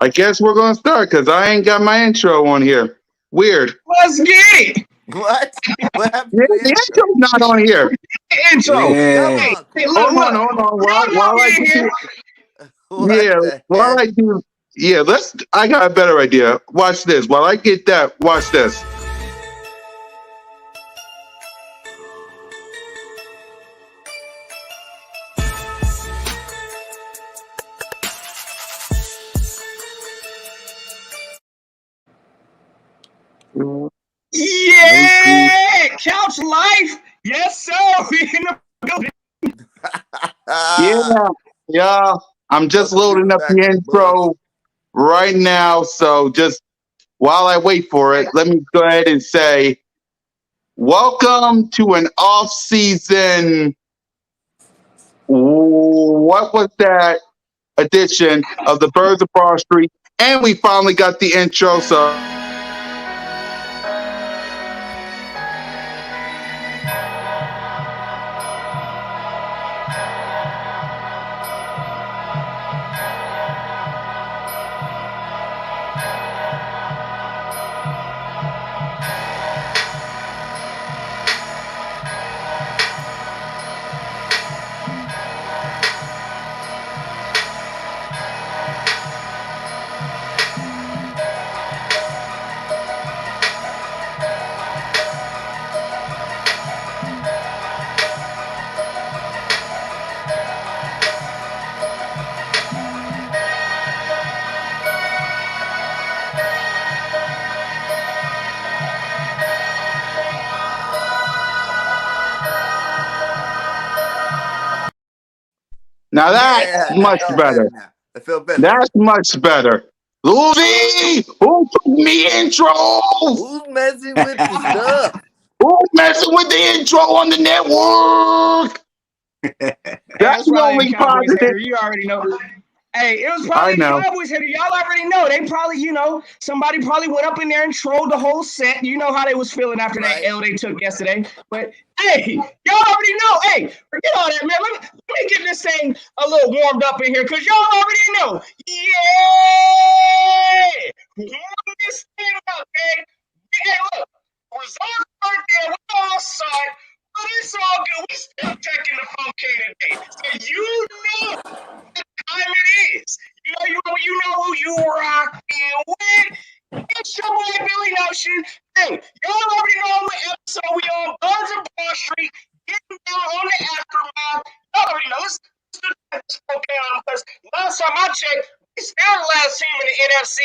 I guess we're gonna start because I ain't got my intro on here. Weird. Let's get it. What? What happened Yeah, to the the intro? intro's not on here. Intro. Come Yeah. Hey, on, hey, Cool look, Hold Cat. on, look. hold on. Y'all know While I me in here. do, What yeah, the while heck? I do, yeah. Let's. I got a better idea. Watch this. While I get that, watch this. That was cool. Yeah, couch life. Yes, sir. We in the building. Yeah, Ah, yeah. I'm just welcome to the loading up the back of the bus. intro right now. So just while I wait for it, let me go ahead and say, welcome to an off-season. What was that edition of the Birds of Broad Street? And we finally got the intro. So now that's Yeah, I much felt better better. now. I feel better. That's much better. Lucy, who took me intros? Who's messing with the stuff? Who's messing with the intro on the network? Hey, That's that's the probably the only Cowboys positive. hater. You already know. Hey, it was I probably the know. Cowboys hater. Y'all already know. They probably, somebody probably went up in there and trolled the whole set. You know how they was feeling after that Right? L they took yesterday. But hey, y'all already know. Hey, forget all that, man. Let me get this thing a little warmed up in here because y'all already know. Yeah, warm this thing up, man. Hey, look, results aren't there. We all saw it. But it's all good. We still taking the phone today. So you know time it is. You know who you rocking with. It's your boy Billy Notion. Hey, y'all already know what episode we on. Birds of Broad Street, getting down on the aftermath. Y'all already know. Let's do this okay on because last time I checked, we still the last team in the NFC.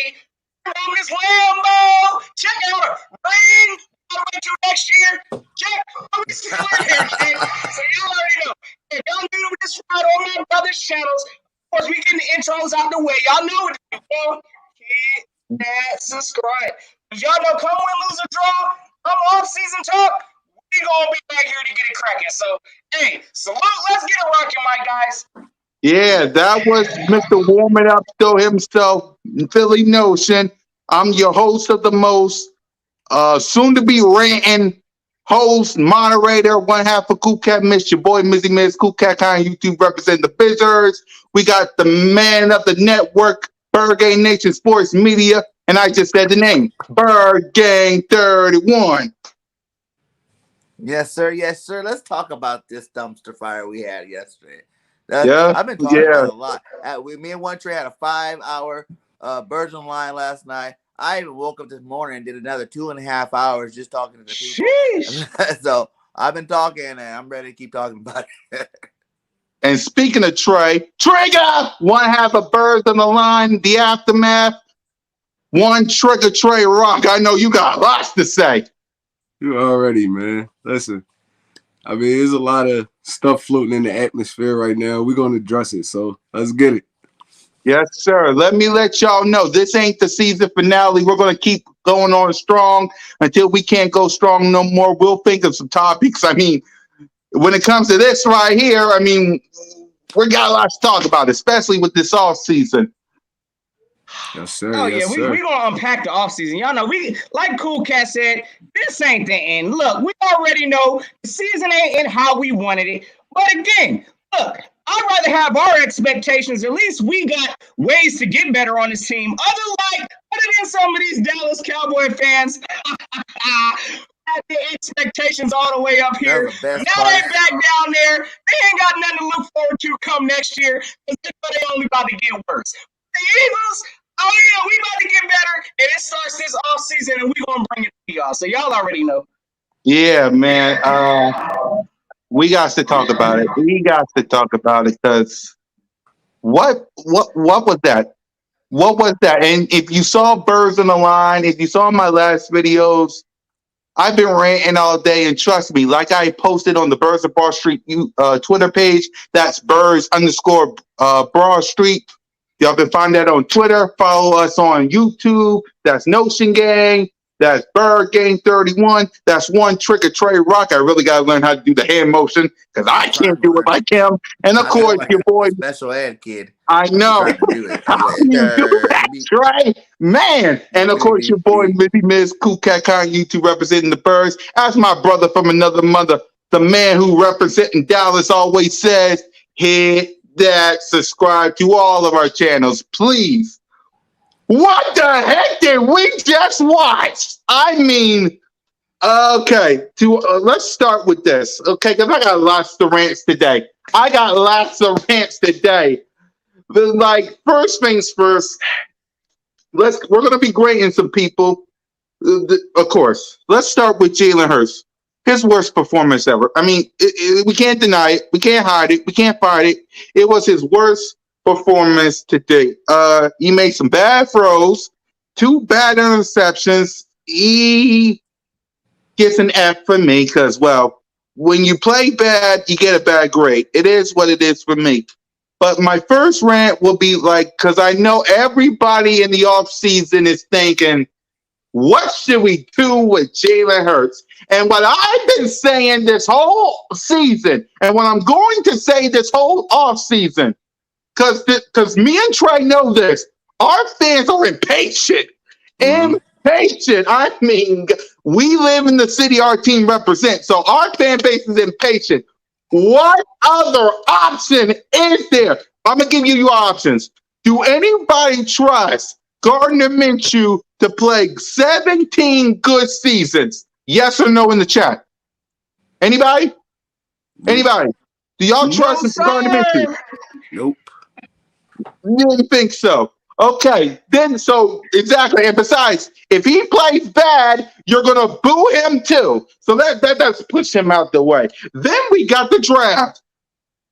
On this Lambo, check out a ring all the way to next year. Check, we still in here, kid. So y'all already know. If y'all new to this ride on my brother's channels, of course, we getting the intros out the way. Y'all know what to do. Hit that subscribe. Y'all know, come win, lose, or draw. Come off-season talk. We gonna be back here to get it cracking. So, hey, salute. Let's get it rocking, my guys. Yeah, that was Mr. Warming Up Still himself, Philly Notion. I'm your host of the most, soon to be ranting host, moderator, one half of Cool Cat Miss, your boy Mizzy Miss, Cool Cat on YouTube representing the Bizzards. We got the man of the network, Bird Gang Nation Sports Media, and I just said the name, Bird Gang 31. Yes, sir. Yes, sir. Let's talk about this dumpster fire we had yesterday. Yeah, I've been talking yeah. about it a lot. Me and One Trey had a 5-hour Virgin line last night. I even woke up this morning and did another 2.5 hours just talking to the people. Sheesh. So I've been talking and I'm ready to keep talking about it. And speaking of Trey, Trigger, one half of Birds on the line, the aftermath. One Trigger Trey Rock. I know you got lots to say. You already, man. Listen, I mean, there's a lot of stuff floating in the atmosphere right now. We're going to address it. So let's get it. Yes, sir. Let me let y'all know this ain't the season finale. We're going to keep going on strong until we can't go strong no more. We'll think of some topics. I mean, when it comes to this right here, I mean, we got a lot to talk about, especially with this off season. Yes, sir. Oh Yes, yeah, we sir. gonna unpack the offseason. Y'all know we like Cool Cat said, this ain't the end. Look, we already know the season ain't in how we wanted it. But again, look, I'd rather have our expectations. At least we got ways to get better on this team. Other than some of these Dallas Cowboy fans, had the expectations all the way up here. That was the best Now part. they back down there. They ain't got nothing to look forward to come next year because they only about to get worse. The Eagles, oh yeah, we about to get better, and it starts this offseason, and we gonna bring it to y'all. So y'all already know. Yeah, man. We got to talk about it. We got to talk about it because what was that? What was that? And if you saw Birds on the Line, if you saw my last videos, I've been ranting all day, and trust me, like I posted on the Birds of Broad Street Twitter page, that's Birds_Broad Street. Y'all can find that on Twitter. Follow us on YouTube. That's Notion Gang. That's Bird Gang 31. That's One Trick or Trey Rock. I really got to learn how to do the hand motion because I can't do it like him. And of course, your boy. Special ed kid. I know. Trying to do it. How do you do that, Trey? Man. And of course, your boy, Missy Miss Cool Cat Con YouTube representing the Birds. That's my brother from another mother. The man who representing Dallas always says, hit that subscribe to all of our channels, please. What the heck did we just watch? I mean, okay, let's start with this, okay, because I got lots of rants today. Like, first things first, we're going to be grading some people, of course. Let's start with Jalen Hurts. His worst performance ever. I mean, we can't deny it. We can't hide it. We can't fight it. It was his worst performance to date. He made some bad throws, 2 bad interceptions. He gets an F for me because, well, when you play bad, you get a bad grade. It is what it is for me. But my first rant will be like, because I know everybody in the offseason is thinking, what should we do with Jalen Hurts? And what I've been saying this whole season, and what I'm going to say this whole offseason, because me and Trey know this, our fans are impatient. Impatient. I mean, we live in the city our team represents, so our fan base is impatient. What other option is there? I'm going to give you your options. Do anybody trust Gardner Minshew to play 17 good seasons? Yes or no in the chat? Anybody? Anybody? Do y'all trust Mr. Gardner Minshew? Nope. You didn't think so. Okay, then so exactly. And besides, if he plays bad, you're gonna boo him too. So that's push him out the way. Then we got the draft.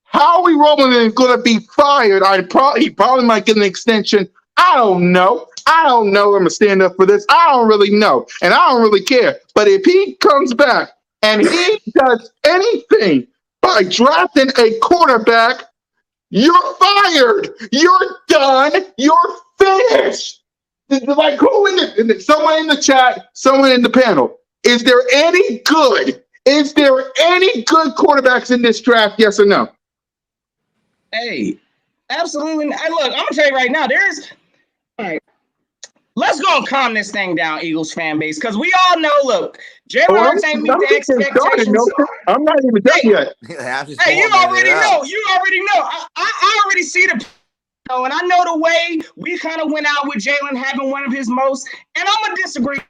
Howie Roman is gonna be fired. He probably might get an extension. I don't know. I'm gonna stand up for this. I don't really know, and I don't really care. But if he comes back and he does anything by drafting a quarterback, you're fired. You're done. You're finished. Like, who someone in the chat, someone in the panel. Is there any good quarterbacks in this draft? Yes or no? Hey, absolutely. Hey, look, I'm gonna tell you right now, all right. Let's go and calm this thing down, Eagles fan base, because we all know, look, Jalen Hurts ain't meet the expectations. I'm not even done yet. Hey, you already know. I already see the and I know the way we kind of went out with Jalen having one of his most, and I'm gonna disagree.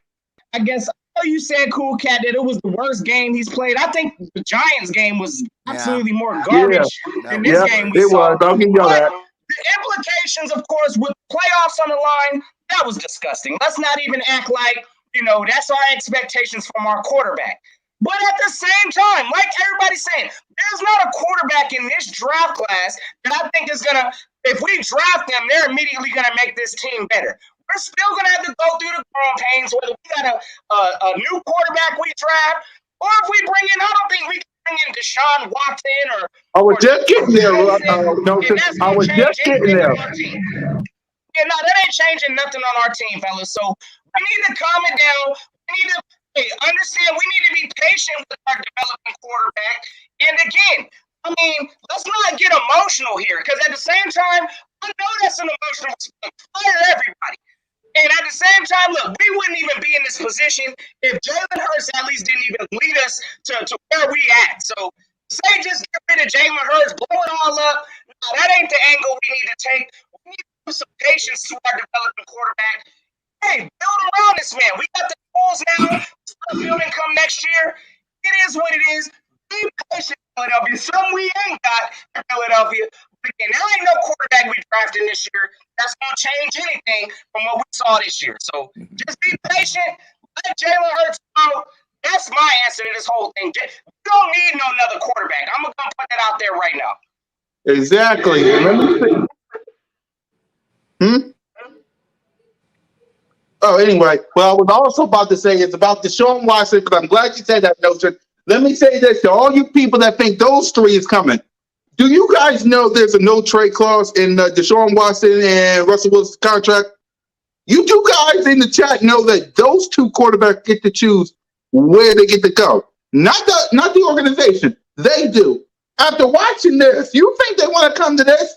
I guess I know you said, Cool Cat, that it was the worst game he's played. I think the Giants game was absolutely more garbage than this game we saw. I'll give you that. The implications, of course, with playoffs on the line, that was disgusting. Let's not even act like, that's our expectations from our quarterback. But at the same time, like everybody's saying, there's not a quarterback in this draft class that I think is going to, if we draft them, they're immediately going to make this team better. We're still going to have to go through the growing pains, whether we got a new quarterback we draft, or if we bring in, I don't think we can bring in Deshaun Watson or. I was just getting there. I was just getting there. Yeah, no, that ain't changing nothing on our team, fellas. So we need to calm it down. We need to understand we need to be patient with our developing quarterback. And again, I mean, let's not get emotional here, because at the same time, I know that's an emotional response. Fire everybody. And at the same time, look, we wouldn't even be in this position if Jalen Hurts at least didn't even lead us to where we at. So Say just get rid of Jalen Hurts, blow it all up. No, that ain't the angle we need to take. We need to put some patience to our developing quarterback. Hey, build around this man. We got the tools now. Start building come next year. It is what it is. Be patient, Philadelphia. Some we ain't got in Philadelphia. But again, there ain't no quarterback we drafted this year that's going to change anything from what we saw this year. So just be patient. Let Jalen Hurts go. That's my answer to this whole thing. We don't need no another quarterback. I'm going to put that out there right now. Exactly. Oh, anyway. Well, I was also about to say it's about Deshaun Watson, but I'm glad you said that, Notion. Let me say this to all you people that think those three is coming. Do you guys know there's a no trade clause in Deshaun Watson and Russell Wilson's contract? You two guys in the chat know that those two quarterbacks get to choose where they get to go. Not the organization. They do. After watching this, you think they want to come to this?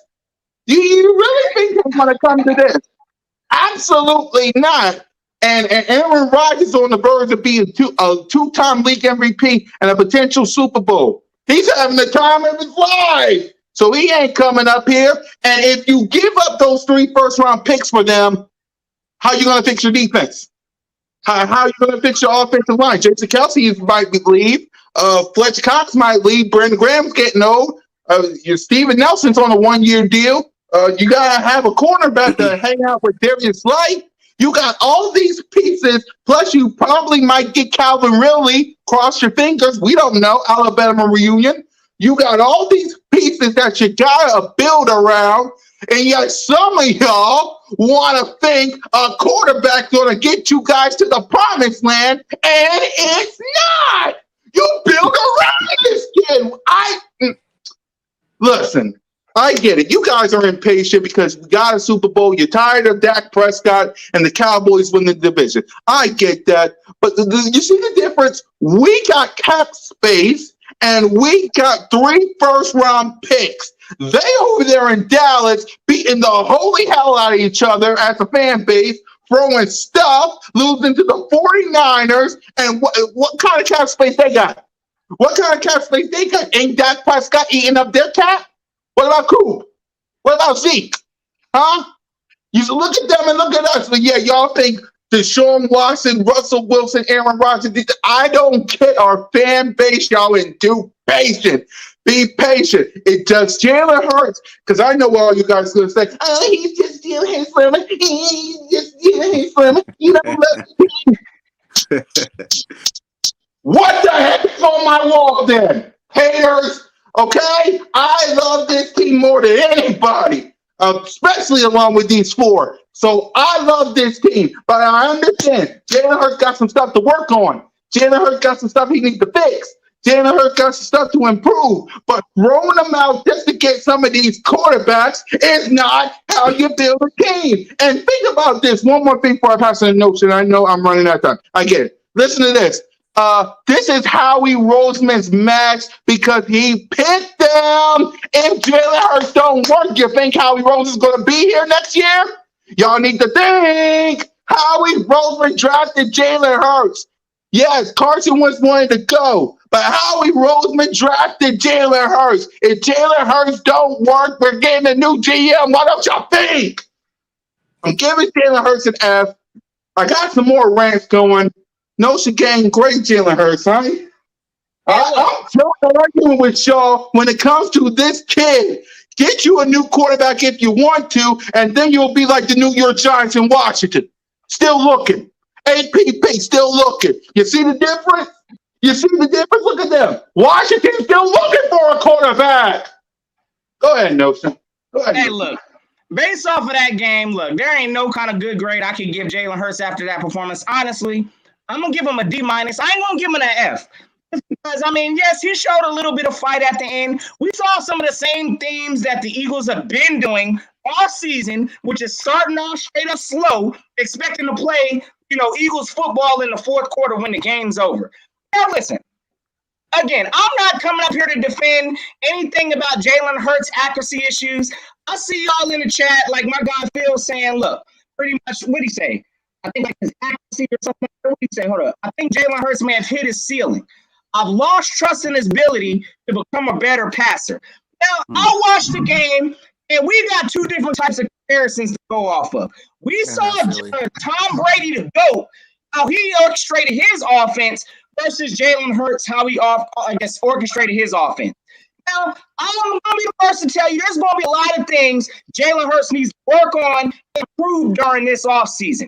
Do you really think they want to come to this? Absolutely not. And Aaron Rodgers on the verge of being a two-time league MVP and a potential Super Bowl. He's having the time of his life. So he ain't coming up here. And if you give up those 3 first-round picks for them, how are you going to fix your defense? How are you going to fix your offensive line? Jason Kelce might leave. Fletcher Cox might leave. Brandon Graham's getting old. Steven Nelson's on a 1-year deal. You got to have a cornerback to hang out with Darius Slay. You got all these pieces, plus you probably might get Calvin Ridley. Cross your fingers. We don't know. Alabama reunion. You got all these pieces that you got to build around, and yet some of y'all want to think a quarterback's going to get you guys to the promised land, and it's not. You build around this kid. Listen. I get it. You guys are impatient because we got a Super Bowl. You're tired of Dak Prescott and the Cowboys winning the division. I get that. But you see the difference? We got cap space and we got 3 first-round picks. They over there in Dallas beating the holy hell out of each other as a fan base, throwing stuff, losing to the 49ers. And what kind of cap space they got? What kind of cap space they got? Ain't Dak Prescott eating up their cap? What about Coop? What about Zeke? Huh? You look at them and look at us. But yeah, y'all think Deshaun Watson, Russell Wilson, Aaron Rodgers. I don't get our fan base, y'all, and do patient. Be patient. It does Jalen Hurts, because I know all you guys are going to say, oh, he's just stealing his slimmer. He's just stealing his slimmer. You know, what the heck is on my wall then? Haters. Okay, I love this team more than anybody, especially along with these 4. So I love this team, but I understand Jalen Hurts got some stuff to work on. Jalen Hurts got some stuff he needs to fix. Jalen Hurts got some stuff to improve, but throwing them out just to get some of these quarterbacks is not how you build a team. And think about this. One more thing before I pass the notes, and I know I'm running out of time. I get it. Listen to this. This is Howie Roseman's match because he picked them. If Jalen Hurts don't work, you think Howie Roseman's going to be here next year? Y'all need to think. Howie Roseman drafted Jalen Hurts. Yes, Carson Wentz wanted to go, but Howie Roseman drafted Jalen Hurts. If Jalen Hurts don't work, we're getting a new GM. What don't y'all think? I'm giving Jalen Hurts an F. I got some more rants going. Notion Gang, great Jalen Hurts, huh? I'm arguing with y'all when it comes to this kid. Get you a new quarterback if you want to, and then you'll be like the New York Giants in Washington. Still looking. APP, still looking. You see the difference? You see the difference? Look at them. Washington's still looking for a quarterback. Go ahead, Notion. Go ahead. Hey, look. Based off of that game, look, there ain't no kind of good grade I can give Jalen Hurts after that performance. Honestly, I'm going to give him a D-. I ain't going to give him an F. Because, I mean, yes, he showed a little bit of fight at the end. We saw some of the same themes that the Eagles have been doing all season, which is starting off straight up slow, expecting to play, Eagles football in the fourth quarter when the game's over. Now, listen. Again, I'm not coming up here to defend anything about Jalen Hurts' accuracy issues. I see y'all in the chat, like my guy Phil saying, look, pretty much, what'd he say? I think like his accuracy or something. What did he say? Hold up. I think Jalen Hurts may have hit his ceiling. I've lost trust in his ability to become a better passer. Now, I watched the game, and we got two different types of comparisons to go off of. We saw Tom Brady, the GOAT, how he orchestrated his offense versus Jalen Hurts, how he orchestrated his offense. Now, I'm going to be the first to tell you there's going to be a lot of things Jalen Hurts needs to work on and improve during this offseason.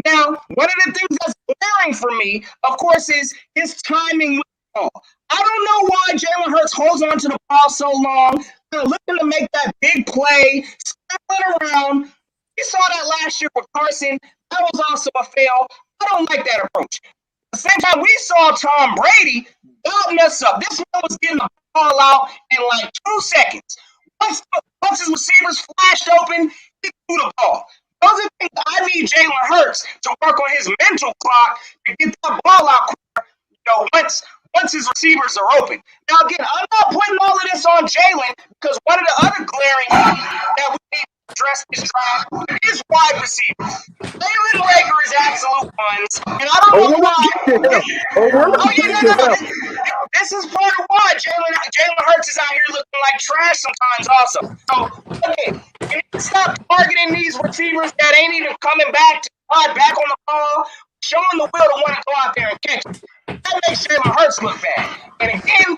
Now, one of the things that's glaring for me, of course, is his timing with the ball. I don't know why Jalen Hurts holds on to the ball so long, looking to make that big play, scrambling around. We saw that last year with Carson. That was also a fail. I don't like that approach. At the same time, we saw Tom Brady not mess up. This man was getting the ball out in like 2 seconds. Once his receivers flashed open, he threw the ball. Those are things I need Jalen Hurts to work on his mental clock to get that ball out quicker, once his receivers are open. Now, again, I'm not putting all of this on Jalen because one of the other glaring things that we need to address this draft is wide receivers. Jalen Rager is absolute ones, and I don't know why. This is part of why Jalen Hurts is out here looking like trash sometimes also. So, again, you need to stop targeting these receivers that ain't even coming back to try back on the ball, showing the will to want to go out there and catch it. That makes Jalen Hurts look bad. And again,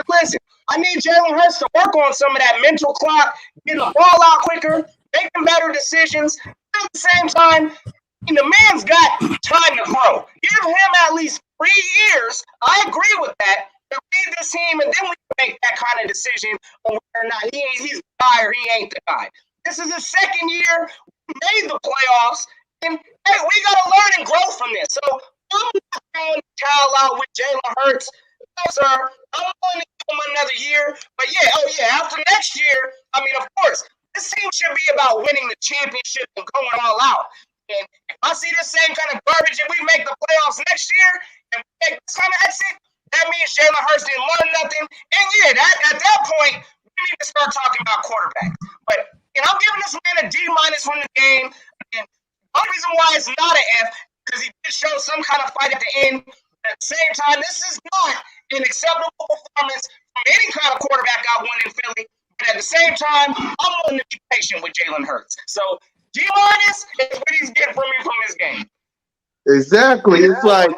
listen, I need Jalen Hurts to work on some of that mental clock, getting the ball out quicker, making better decisions. At the same time, the man's got time to grow. Give him at least 3 years. I agree with that. To lead this team, and then we can make that kind of decision on whether or not he's the guy or he ain't the guy. This is his second year. We made the playoffs, and hey, we got to learn and grow from this. So I'm not throwing the towel out with Jalen Hurts. No, sir. I'm willing to give him another year. But after next year, I mean, of course, this team should be about winning the championship and going all out. And if I see this same kind of garbage and we make the playoffs next year and we make this kind of exit, that means Jalen Hurts didn't learn nothing. And at that point, we need to start talking about quarterbacks. But I'm giving this man a D- from the game. And the only reason why it's not an F because he did show some kind of fight at the end. But at the same time, this is not an acceptable performance from any kind of quarterback I won in Philly. But at the same time, I'm willing to be patient with Jalen Hurts. So G- is what he's getting from me from this game. Exactly. It's like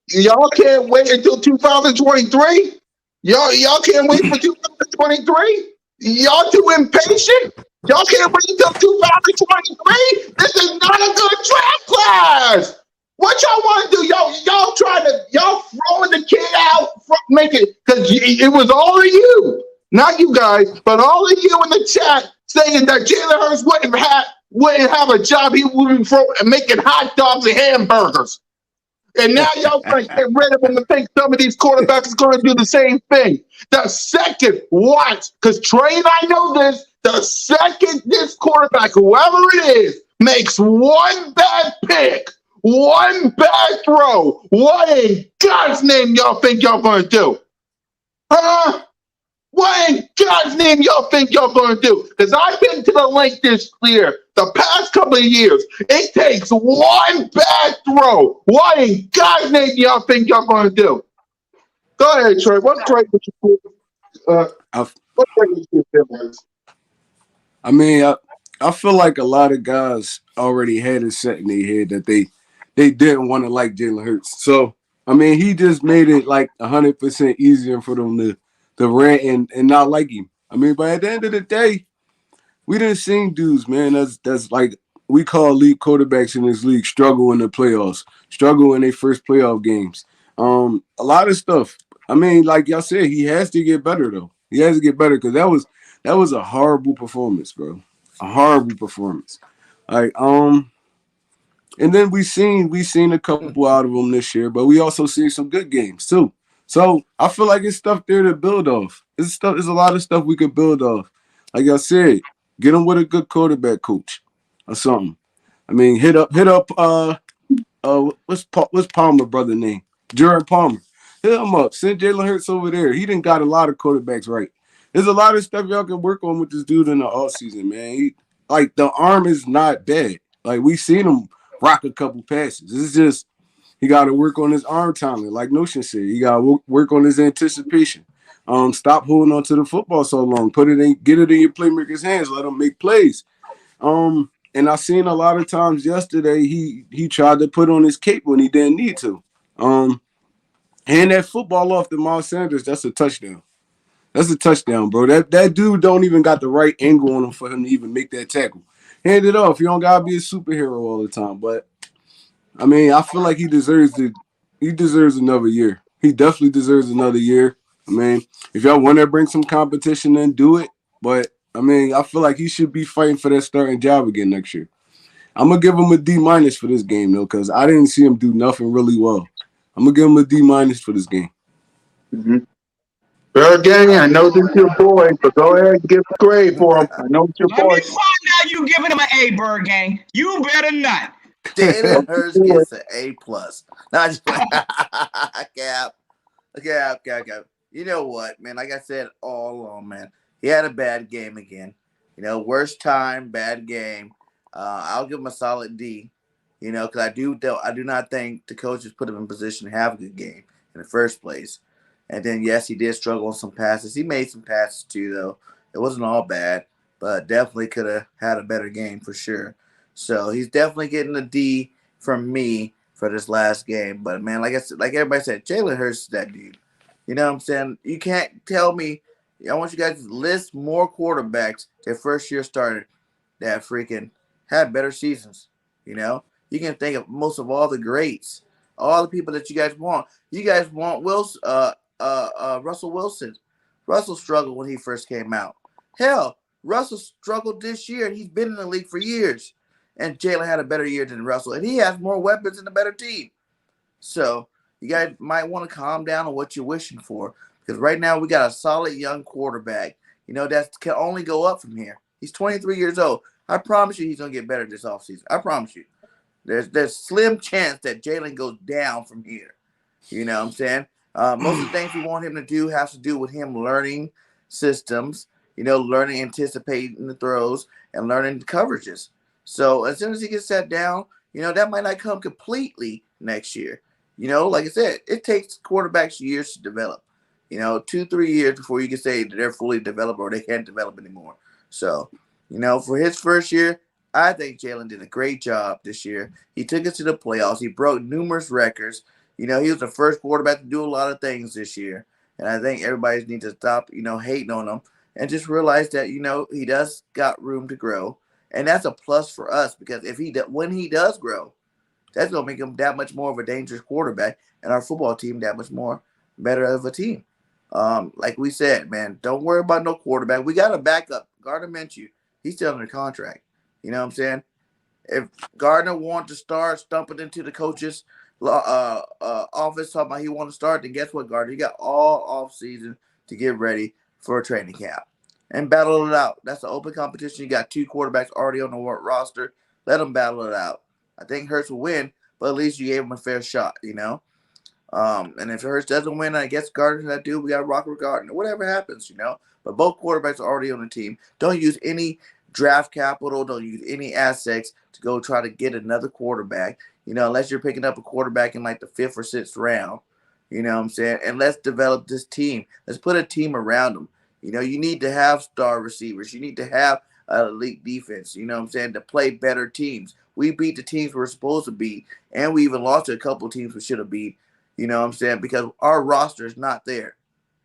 y'all can't wait until 2023. Y'all can't wait for 2023. Y'all too impatient. Y'all can't wait until 2023. This is not a good draft class. What y'all want to do? Y'all throwing the kid out, make it because it was all of you, not you guys, but all of you in the chat saying that Jalen Hurts wouldn't have a job. He would be making hot dogs and hamburgers. And now y'all want to get rid of him and think some of these quarterbacks are going to do the same thing. The second, watch, because Trey and I know this, the second this quarterback, whoever it is, makes one bad pick, one bad throw, what in God's name y'all think y'all going to do? Huh? What in God's name y'all think y'all going to do? Because I've been to the link this year, the past couple of years. It takes one bad throw. What in God's name y'all think y'all going to do? Go ahead, Trey. What trade would you do? What trade would you do? I mean, I feel like a lot of guys already had it set in their head that they didn't want to like Jalen Hurts. So, I mean, he just made it like 100% easier for them to rant and not like him. I mean, but at the end of the day, we didn't see dudes, man. That's like we call elite quarterbacks in this league struggle in the playoffs, struggle in their first playoff games. A lot of stuff. I mean, like y'all said, he has to get better though. He has to get better because that was a horrible performance, bro. A horrible performance. Like, and then we seen a couple out of them this year, but we also seen some good games too. So I feel like it's stuff there to build off. It's a lot of stuff we could build off. Like I said, get him with a good quarterback coach or something. I mean, hit up what's Palmer brother name? Jared Palmer. Hit him up. Send Jalen Hurts over there. He done got a lot of quarterbacks right. There's a lot of stuff y'all can work on with this dude in the offseason, man. Like the arm is not bad. Like we seen him rock a couple passes. It's just He got to work on his arm talent, like Notion said. He got to work on his anticipation. Stop holding on to the football so long. Get it in your playmaker's hands. Let him make plays. And I seen a lot of times yesterday he tried to put on his cape when he didn't need to. Hand that football off to Miles Sanders. That's a touchdown. That's a touchdown, bro. That dude don't even got the right angle on him for him to even make that tackle. Hand it off. You don't gotta be a superhero all the time. But I mean, I feel like he deserves another year. He definitely deserves another year. I mean, if y'all want to bring some competition in, do it. But I mean, I feel like he should be fighting for that starting job again next year. I'm gonna give him a D minus for this game though, because I didn't see him do nothing really well. I'm gonna give him a D minus for this game. Mm-hmm. BIRDGANG, I know this your boy, but go ahead and give a grade for him. I know it's your Let me boy. find out you giving him an A, Bird Gang. You better not. Jalen Don't Hurts do it. gets an A plus. Not just cap. Cap. You know what, man? Like I said all along, man. He had a bad game again. You know, worst time, bad game. I'll give him a solid D. You know, because I do not think the coaches put him in position to have a good game in the first place. And then yes, he did struggle on some passes. He made some passes too, though. It wasn't all bad, but definitely could have had a better game for sure. So he's definitely getting a D from me for this last game. But man, like I said, like everybody said, Jalen Hurts is that dude. You know what I'm saying? You can't tell me. I want you guys to list more quarterbacks their first year started that freaking had better seasons. You know, you can think of most of all the greats, all the people that you guys want. You guys want Russell Wilson. Russell struggled when he first came out. Hell, Russell struggled this year, and he's been in the league for years. And Jalen had a better year than Russell, and he has more weapons and a better team. So you guys might want to calm down on what you're wishing for, because right now we got a solid young quarterback. You know, that can only go up from here. He's 23 years old. I promise you he's going to get better this offseason. I promise you. There's slim chance that Jalen goes down from here. You know what I'm saying? Most of the things we want him to do has to do with him learning systems, you know, learning, anticipating the throws, and learning the coverages. So as soon as he gets that down, you know, that might not come completely next year. You know, like I said, it takes quarterbacks years to develop. You know, 2-3 years before you can say that they're fully developed or they can't develop anymore. So, you know, for his first year, I think Jalen did a great job this year. He took us to the playoffs. He broke numerous records. You know, he was the first quarterback to do a lot of things this year. And I think everybody needs to stop, you know, hating on him and just realize that, you know, he does got room to grow. And that's a plus for us, because when he does grow, that's going to make him that much more of a dangerous quarterback, and our football team that much more better of a team. Like we said, man, don't worry about no quarterback. We got a backup. Gardner Minshew, he's still under contract. You know what I'm saying? If Gardner wants to start stumping into the coaches' office talking about he want to start, then guess what, Gardner? You got all off season to get ready for a training camp and battle it out. That's an open competition. You got two quarterbacks already on the roster. Let them battle it out. I think Hurts will win, but at least you gave him a fair shot, you know? And if Hurts doesn't win, I guess Gardner's that dude. We got Rocker Gardner. Whatever happens, you know? But both quarterbacks are already on the team. Don't use any draft capital. Don't use any assets to go try to get another quarterback, you know, unless you're picking up a quarterback in like the 5th or 6th round. You know what I'm saying? And let's develop this team. Let's put a team around them. You know, you need to have star receivers. You need to have an elite defense, you know what I'm saying, to play better teams. We beat the teams we're supposed to beat, and we even lost to a couple of teams we should have beat, you know what I'm saying, because our roster is not there.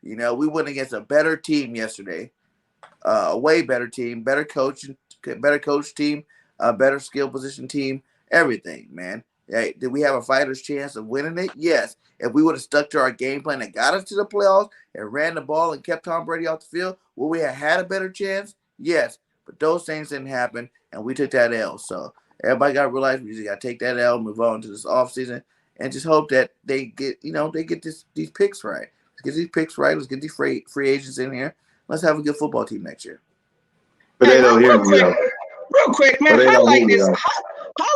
You know, we went against a better team yesterday, a way better team, better coach team, a better skill position team, everything, man. Hey, did we have a fighter's chance of winning it? Yes. If we would have stuck to our game plan and got us to the playoffs and ran the ball and kept Tom Brady off the field, would we have had a better chance? Yes. But those things didn't happen, and we took that L. So everybody got to realize we just got to take that L, move on to this offseason, and just hope that they get, you know, these picks right. Let's get these picks right. Let's get these free agents in here. Let's have a good football team next year. But they don't hear me, though. Real quick, man, But they don't hear me, though.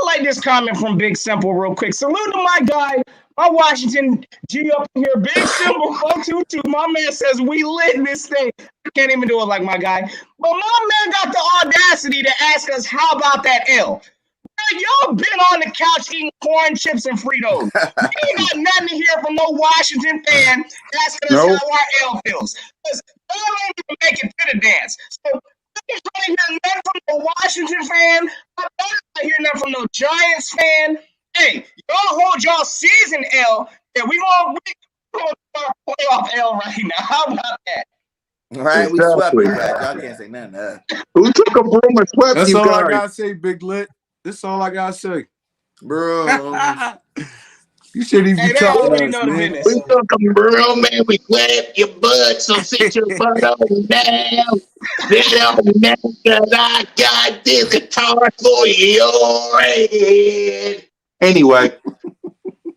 highlight this comment from Big Simple real quick. Salute to my guy, my Washington G up in here. Big Simple 422. My man says we lit in this thing. I can't even do it like my guy. But my man got the audacity to ask us, how about that L? y'all been on the couch eating corn chips and Fritos. We ain't got nothing to hear from no Washington fan asking us Nope. how our L feels. Because y'all ain't even make it to the dance. So we ain't trying to hear nothing from no Washington fan. I'm not hear nothing from no Giants fan. Hey, y'all hold y'all season L, and we gonna start playoff L right now. How about that? All right, we swept Exactly. you guys. Y'all can't say nothing to us. Who took a broom and swept That's you all I guys? gotta say, Big Lit. That's all I gotta say. Bro. You shouldn't even Hey, be they talking already to us, know the man. business. We took a broom and we swept your butt, so sit your butt on down. Sit on down, cause I got this guitar for your head. Anyway,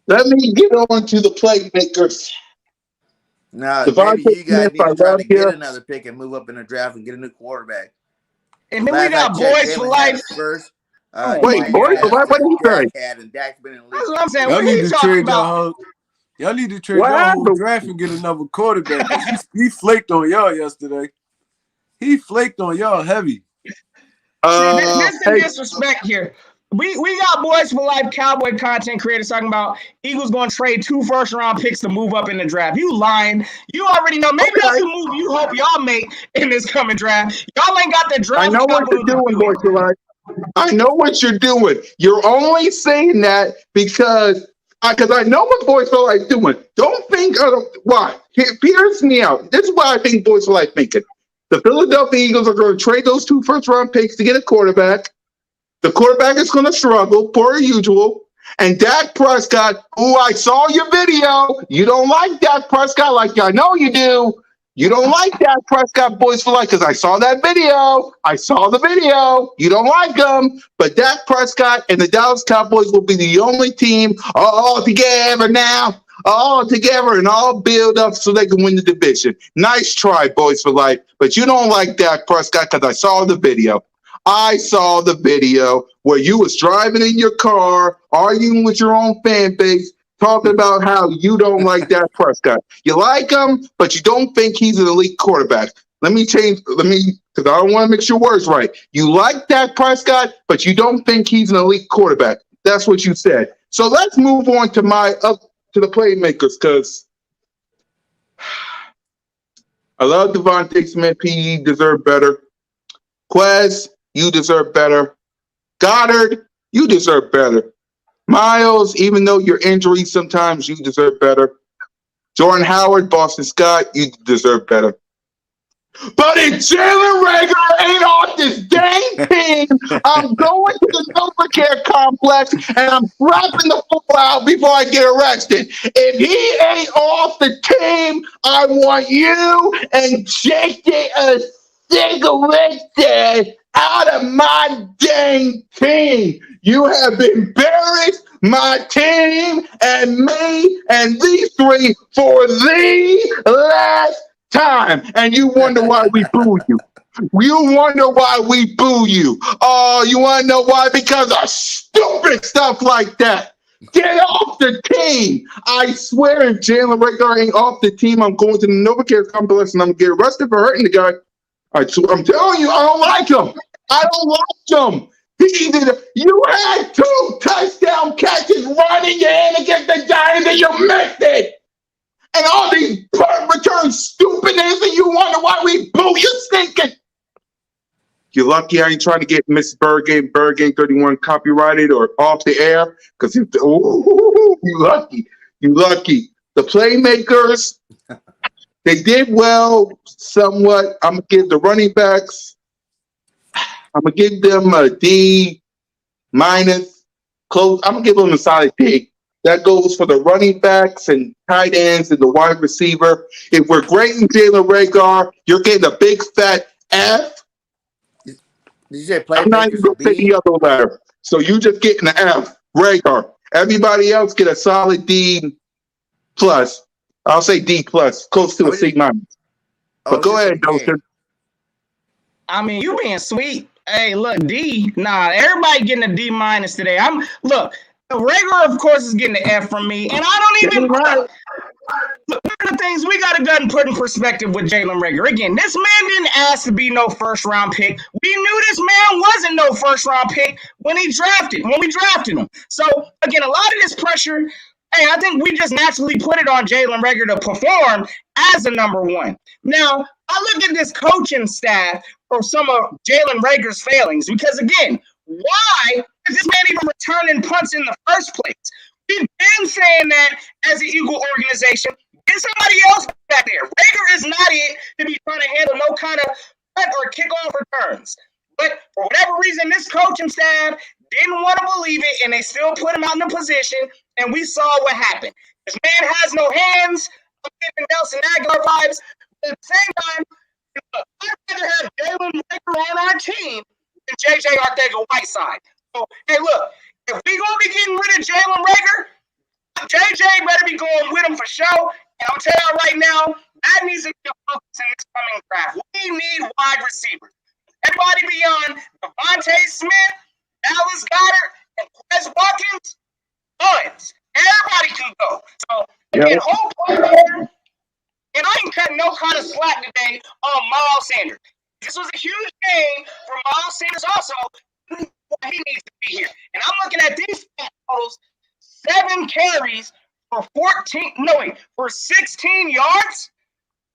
let me get on to the playmakers. Now, Devontae maybe you guys Smith, need I to try love to get you. another pick and move up in the draft and get a new quarterback. And then we Last I got checked, boys for Jalen had life. the first. Oh Wait, my Jalen boys, has God. what what did he Dak say? had, and Dak's been in the league That's for what I'm like saying. 3 Y'all What need are years. you to talking trade about? y'all need to trade What y'all whole happened? draft and get another quarterback because he flaked on y'all yesterday. He flaked on y'all heavy. See, this the Hey, disrespect here. We got boys for life cowboy content creators talking about Eagles going to trade 2 first-round picks to move up in the draft. You lying. You already know. Maybe that's okay. the move you hope y'all make in this coming draft. Y'all ain't got the I draft know what you're capital to doing, do boys it. for life. I know what you're doing. You're only saying that because I know what Boys for Life doing. Don't think of why. Here's me out. This is why I think Boys for Life thinking. The Philadelphia Eagles are going to trade those 2 first-round picks to get a quarterback. The quarterback is going to struggle, per usual. And Dak Prescott, who I saw your video, you don't like Dak Prescott like I know you do. You don't like Dak Prescott, Boys for Life, because I saw that video. I saw the video. You don't like him. But Dak Prescott and the Dallas Cowboys will be the only team all together now, all together and all build up so they can win the division. Nice try, Boys for Life. But you don't like Dak Prescott because I saw the video. I saw the video where you was driving in your car, arguing with your own fan base, talking about how you don't like Dak Prescott. You like him, but you don't think he's an elite quarterback. Because I don't want to mix your words right. You like Dak Prescott, but you don't think he's an elite quarterback. That's what you said. So let's move on to to the playmakers, because I love Devontae Smith. He deserved better. Quez, you deserve better. Goddard, you deserve better. Miles, even though your injuries sometimes, you deserve better. Jordan Howard, Boston Scott, you deserve better. But if Jalen Rager ain't off this dang team, I'm going to the NovaCare complex and I'm slapping the football out before I get arrested. If he ain't off the team, I want you and JJ cigarette out of my dang team. You have embarrassed my team and me and these 3 for the last time, and you wonder why we boo you. You wonder why we boo you. Oh, you want to know why? Because of stupid stuff like that. Get off the team. I swear, if Jalen Rager ain't off the team, I'm going to the NovaCare complex and I'm going to get arrested for hurting the guy. I'm telling you, I don't like him. I don't like him. You had 2 touchdown catches running your hand against the Giants and you missed it. And all these punt return stupidness, and you wonder why we boo you stinking. You're lucky I ain't trying to get Miss BIRDGANG 31 copyrighted or off the air, because you lucky. You lucky. The playmakers, they did well somewhat. I'm going to give the running backs, I'm going to give them a D minus. Close. I'm going to give them a solid D. That goes for the running backs and tight ends and the wide receiver. If we're grading Jalen Rager, you're getting a big fat F. Did you say I'm not even playmakers a going to say the B? other letter. So you just getting an F. Rager. Everybody else get a solid D plus. I'll say D plus, close to a C minus. But Oh, go just a ahead, game. Dawson. I mean, you being sweet. Hey, look, D. Nah, everybody getting a D minus today. Look. The regular, of course, is getting the F from me, and I don't even look. One of the things we got to go and put in perspective with Jalen Rager. Again, this man didn't ask to be no first round pick. We knew this man Jalen wasn't no first round pick when we drafted him. So again, a lot of this pressure, hey, I think we just naturally put it on Jalen Reagor to perform as a number one. Now, I look at this coaching staff for some of Jalen Reagor's failings because again, why is this man even returning punts in the first place? We've been saying that as an Eagle organization. Get somebody else back there. Reagor is not it to be trying to handle no kind of punt or kickoff returns. But for whatever reason, this coaching staff didn't want to believe it, and they still put him out in a position, and we saw what happened. This man has no hands. I'm giving Nelson Aguilar vibes. But at the same time, I'd rather have Jalen Reagor on our team than J.J. Arcega-Whiteside. So, hey, look, if we're going to be getting rid of Jalen Reagor, JJ better be going with him for sure. And I'm telling you right now, that needs to be a focus in this coming draft. We need wide receivers. Everybody beyond Devontae Smith, Dallas Goedert, and Quez Watkins, tons. Everybody can go. So, again, whole player, and I ain't cutting no kind of slack today on Miles Sanders. This was a huge game for Miles Sanders also. He needs to be here. And I'm looking at these totals. 7 carries for 16 yards?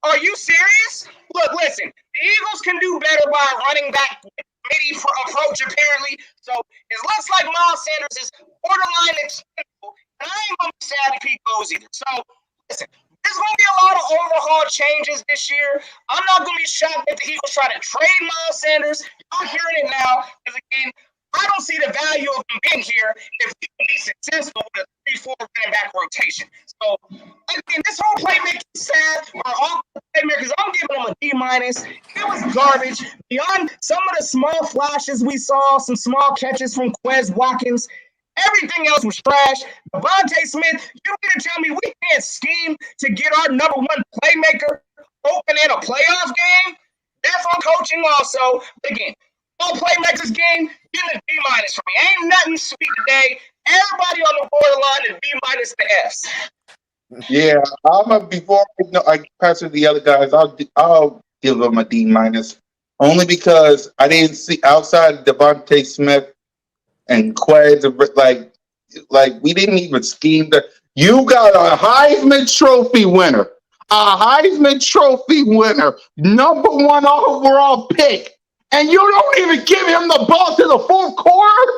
Are you serious? Look, listen, the Eagles can do better by running back midi approach, apparently. So it looks like Miles Sanders is borderline expendable, and I ain't going to be sad if he goes either. So, listen, there's going to be a lot of overhaul changes this year. I'm not going to be shocked if the Eagles try to trade Miles Sanders. Y'all hearing it now, because again, I don't see the value of him being here if he can be successful with a 3-4 running back rotation. So, again, this whole playmaking sad for all playmakers. I'm giving him a D-. It was garbage. Beyond some of the small flashes we saw, some small catches from Quez Watkins, everything else was trash. Devontae Smith, you don't need to tell me we can't scheme to get our number one playmaker open in a playoff game? That's on coaching also. But again, all playmakers game, getting a D- for me. Ain't nothing sweet today. Everybody on the borderline is B- to Fs. Yeah, before I pass it to the other guys, I'll give them a D-, only because I didn't see outside Devontae Smith and Quez, like we didn't even scheme that. You got a Heisman Trophy winner, number one overall pick, and you don't even give him the ball to the fourth quarter,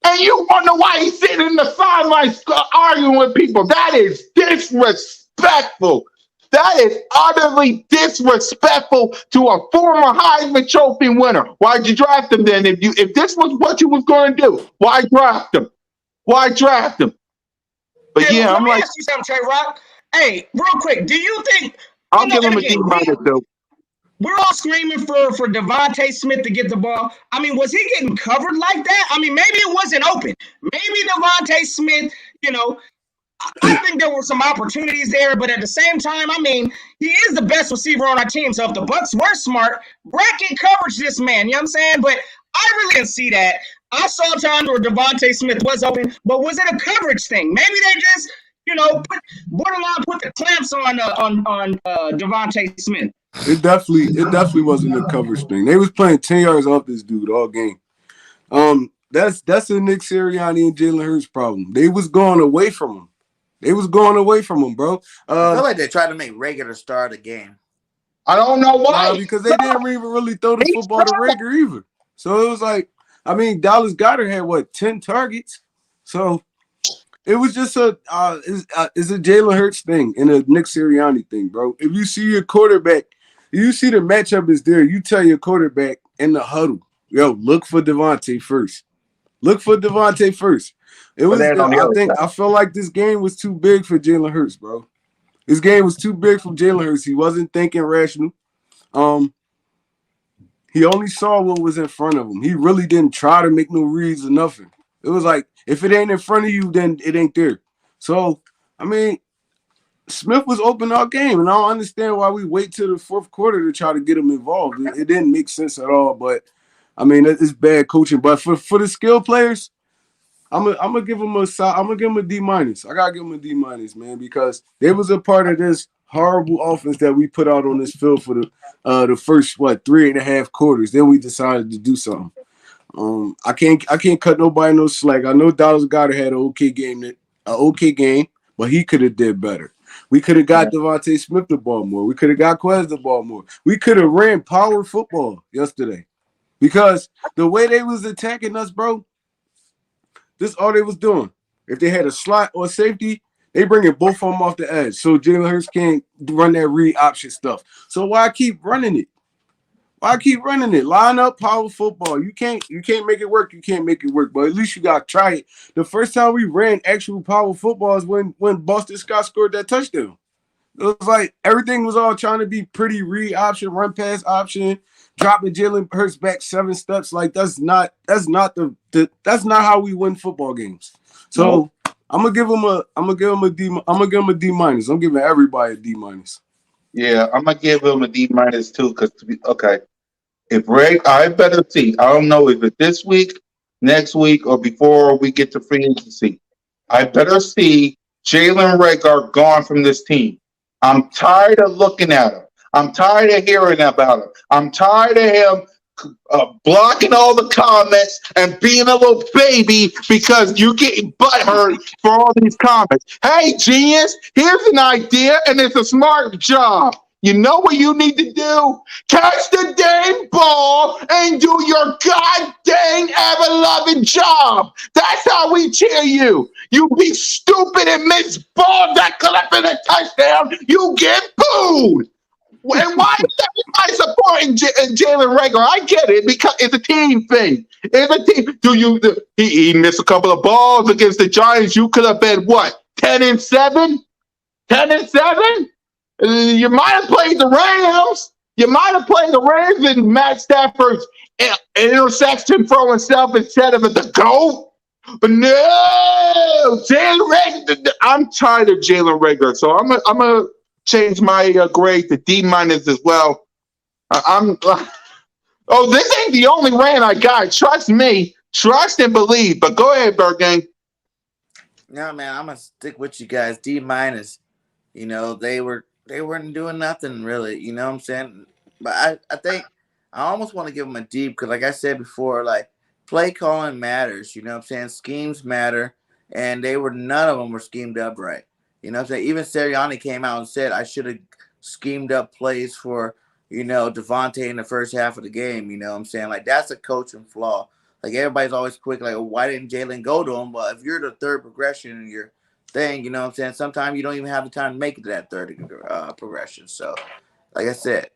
and you wonder why he's sitting in the sidelines arguing with people. That is disrespectful. That is utterly disrespectful to a former Heisman Trophy winner. Why'd you draft him then? If this was what you was going to do, why draft him? But Hey, yeah, let I'm me like, ask you something, Trey Rock. Hey, real quick, do you think I'll give him a D- though. we're all screaming for Devontae Smith to get the ball? I mean, was he getting covered like that? I mean, maybe it wasn't open. Maybe Devontae Smith, I think there were some opportunities there, but at the same time, I mean, he is the best receiver on our team. So if the Bucs were smart, bracket coverage this man, you know what I'm saying? But I really didn't see that. I saw times where Devontae Smith was open, but was it a coverage thing? Maybe they just, put the clamps on Devontae Smith. It definitely wasn't a coverage thing. They was playing 10 yards off this dude all game. That's a Nick Sirianni and Jalen Hurts problem. They was going away from him. Bro. I feel like they tried to make Reagor the star of the game. I don't know why. Because they didn't even really throw the football to Reagor either. So it was like, I mean, Dallas Goedert had 10 targets. So it was just it's a Jalen Hurts thing and a Nick Sirianni thing, bro. If you see your quarterback, you see the matchup is there, you tell your quarterback in the huddle, yo, look for Devontae first. It was. I felt like this game was too big for Jalen Hurts, bro. This game was too big for Jalen Hurts. He wasn't thinking rational. He only saw what was in front of him. He really didn't try to make no reads or nothing. It was like, if it ain't in front of you, then it ain't there. So, I mean, Smith was open all game, and I don't understand why we wait till the fourth quarter to try to get him involved. It didn't make sense at all, but, I mean, it's bad coaching. But for the skill players, I'm gonna give him a D-. I gotta give him a D-, man, because they was a part of this horrible offense that we put out on this field for the first 3.5 quarters. Then we decided to do something. I can't cut nobody no slack. I know Dallas Goddard had an okay game, but he could have did better. We could have got Devontae Smith the ball more. We could have got Quez the ball more. We could have ran power football yesterday because the way they was attacking us, bro, this all they was doing. If they had a slot or safety, they bringing both of them off the edge, so Jalen Hurts can't run that read option stuff. So why keep running it? Why keep running it? Line up power football. You can't make it work. You can't make it work. But at least you got to try it. The first time we ran actual power football is when Boston Scott scored that touchdown. It was like everything was all trying to be pretty read option, run pass option, dropping Jalen Hurts back 7 steps. Like that's not how we win football games. So I'm gonna give him a D minus. I'm giving everybody a D minus. Yeah, I'm gonna give him a D minus too. Because okay, if Ray, I better see. I don't know if it's this week, next week, or before we get to free agency. I better see Jalen Rager gone from this team. I'm tired of looking at him. I'm tired of hearing about him. I'm tired of him blocking all the comments and being a little baby because you getting butthurt for all these comments. Hey, genius, here's an idea, and it's a smart job. You know what you need to do? Catch the dang ball and do your god dang ever-loving job. That's how we cheer you. You be stupid and miss balls that could have been a touchdown. You get booed. And why is everybody supporting Jalen Rager? I get it because it's a team thing. It's a team. He missed a couple of balls against the Giants. You could have been what? 10-7? 10-7? You might have played the Rams. You might have played the Rams and Matt Stafford's interception throw himself instead of the GOAT. But no, Jalen Rager. I'm tired of Jalen Rager, so I'm gonna change my grade to D minus as well. This ain't the only rant I got. Trust me, trust and believe. But go ahead, BIRDGANG. No, man, I'm gonna stick with you guys. D minus. You know, they weren't doing nothing really. You know what I'm saying? But I think I almost want to give them a D because, like I said before, like play calling matters. You know what I'm saying? Schemes matter, and none of them were schemed up right. You know what I'm saying? Even Sirianni came out and said I should have schemed up plays for, Devontae in the first half of the game. You know what I'm saying? Like, that's a coaching flaw. Like, everybody's always quick, like, why didn't Jalen go to him? Well, if you're the third progression in your thing, you know what I'm saying? Sometimes you don't even have the time to make it to that third progression. So, like I said,